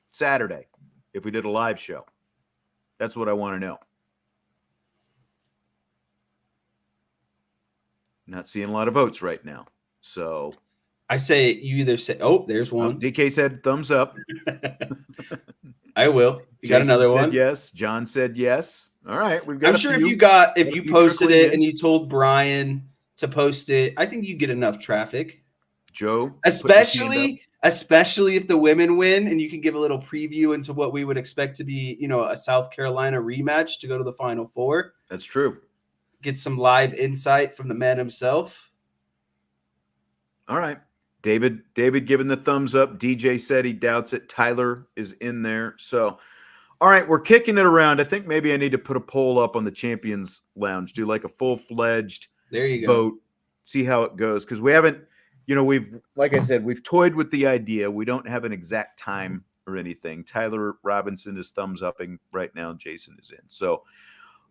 Saturday if we did a live show? That's what I want to know. Not seeing a lot of votes right now. So I say you either say, oh, there's one. DK said thumbs up. I will. You got another one? Yes. John said yes. All right. We've got I'm sure if you posted it and you told Brian to post it, I think you get enough traffic. Joe, especially if the women win and you can give a little preview into what we would expect to be, a South Carolina rematch to go to the Final Four. That's true. Get some live insight from the man himself. All right. David giving the thumbs up. DJ said he doubts it. Tyler is in there. So, all right, we're kicking it around. I think maybe I need to put a poll up on the Champions Lounge, do like a full-fledged there you go. vote, see how it goes. Because we haven't like I said, we've toyed with the idea. We don't have an exact time or anything. Tyler Robinson is thumbs upping right now. Jason is in. So,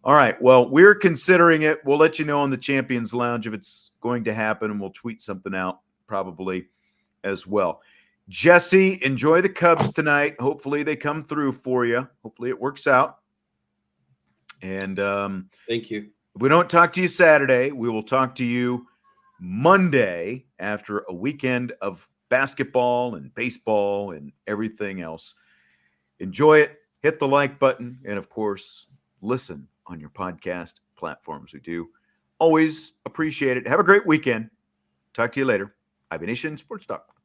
all right. Well, we're considering it. We'll let you know on the Champions Lounge if it's going to happen, and we'll tweet something out probably as well. Jesse, enjoy the Cubs tonight. Hopefully they come through for you. Hopefully it works out. And thank you. If we don't talk to you Saturday, we will talk to you Monday after a weekend of basketball and baseball and everything else. Enjoy it. Hit the like button. And, of course, listen on your podcast platforms. We do always appreciate it. Have a great weekend. Talk to you later. IB Nation Sports Talk.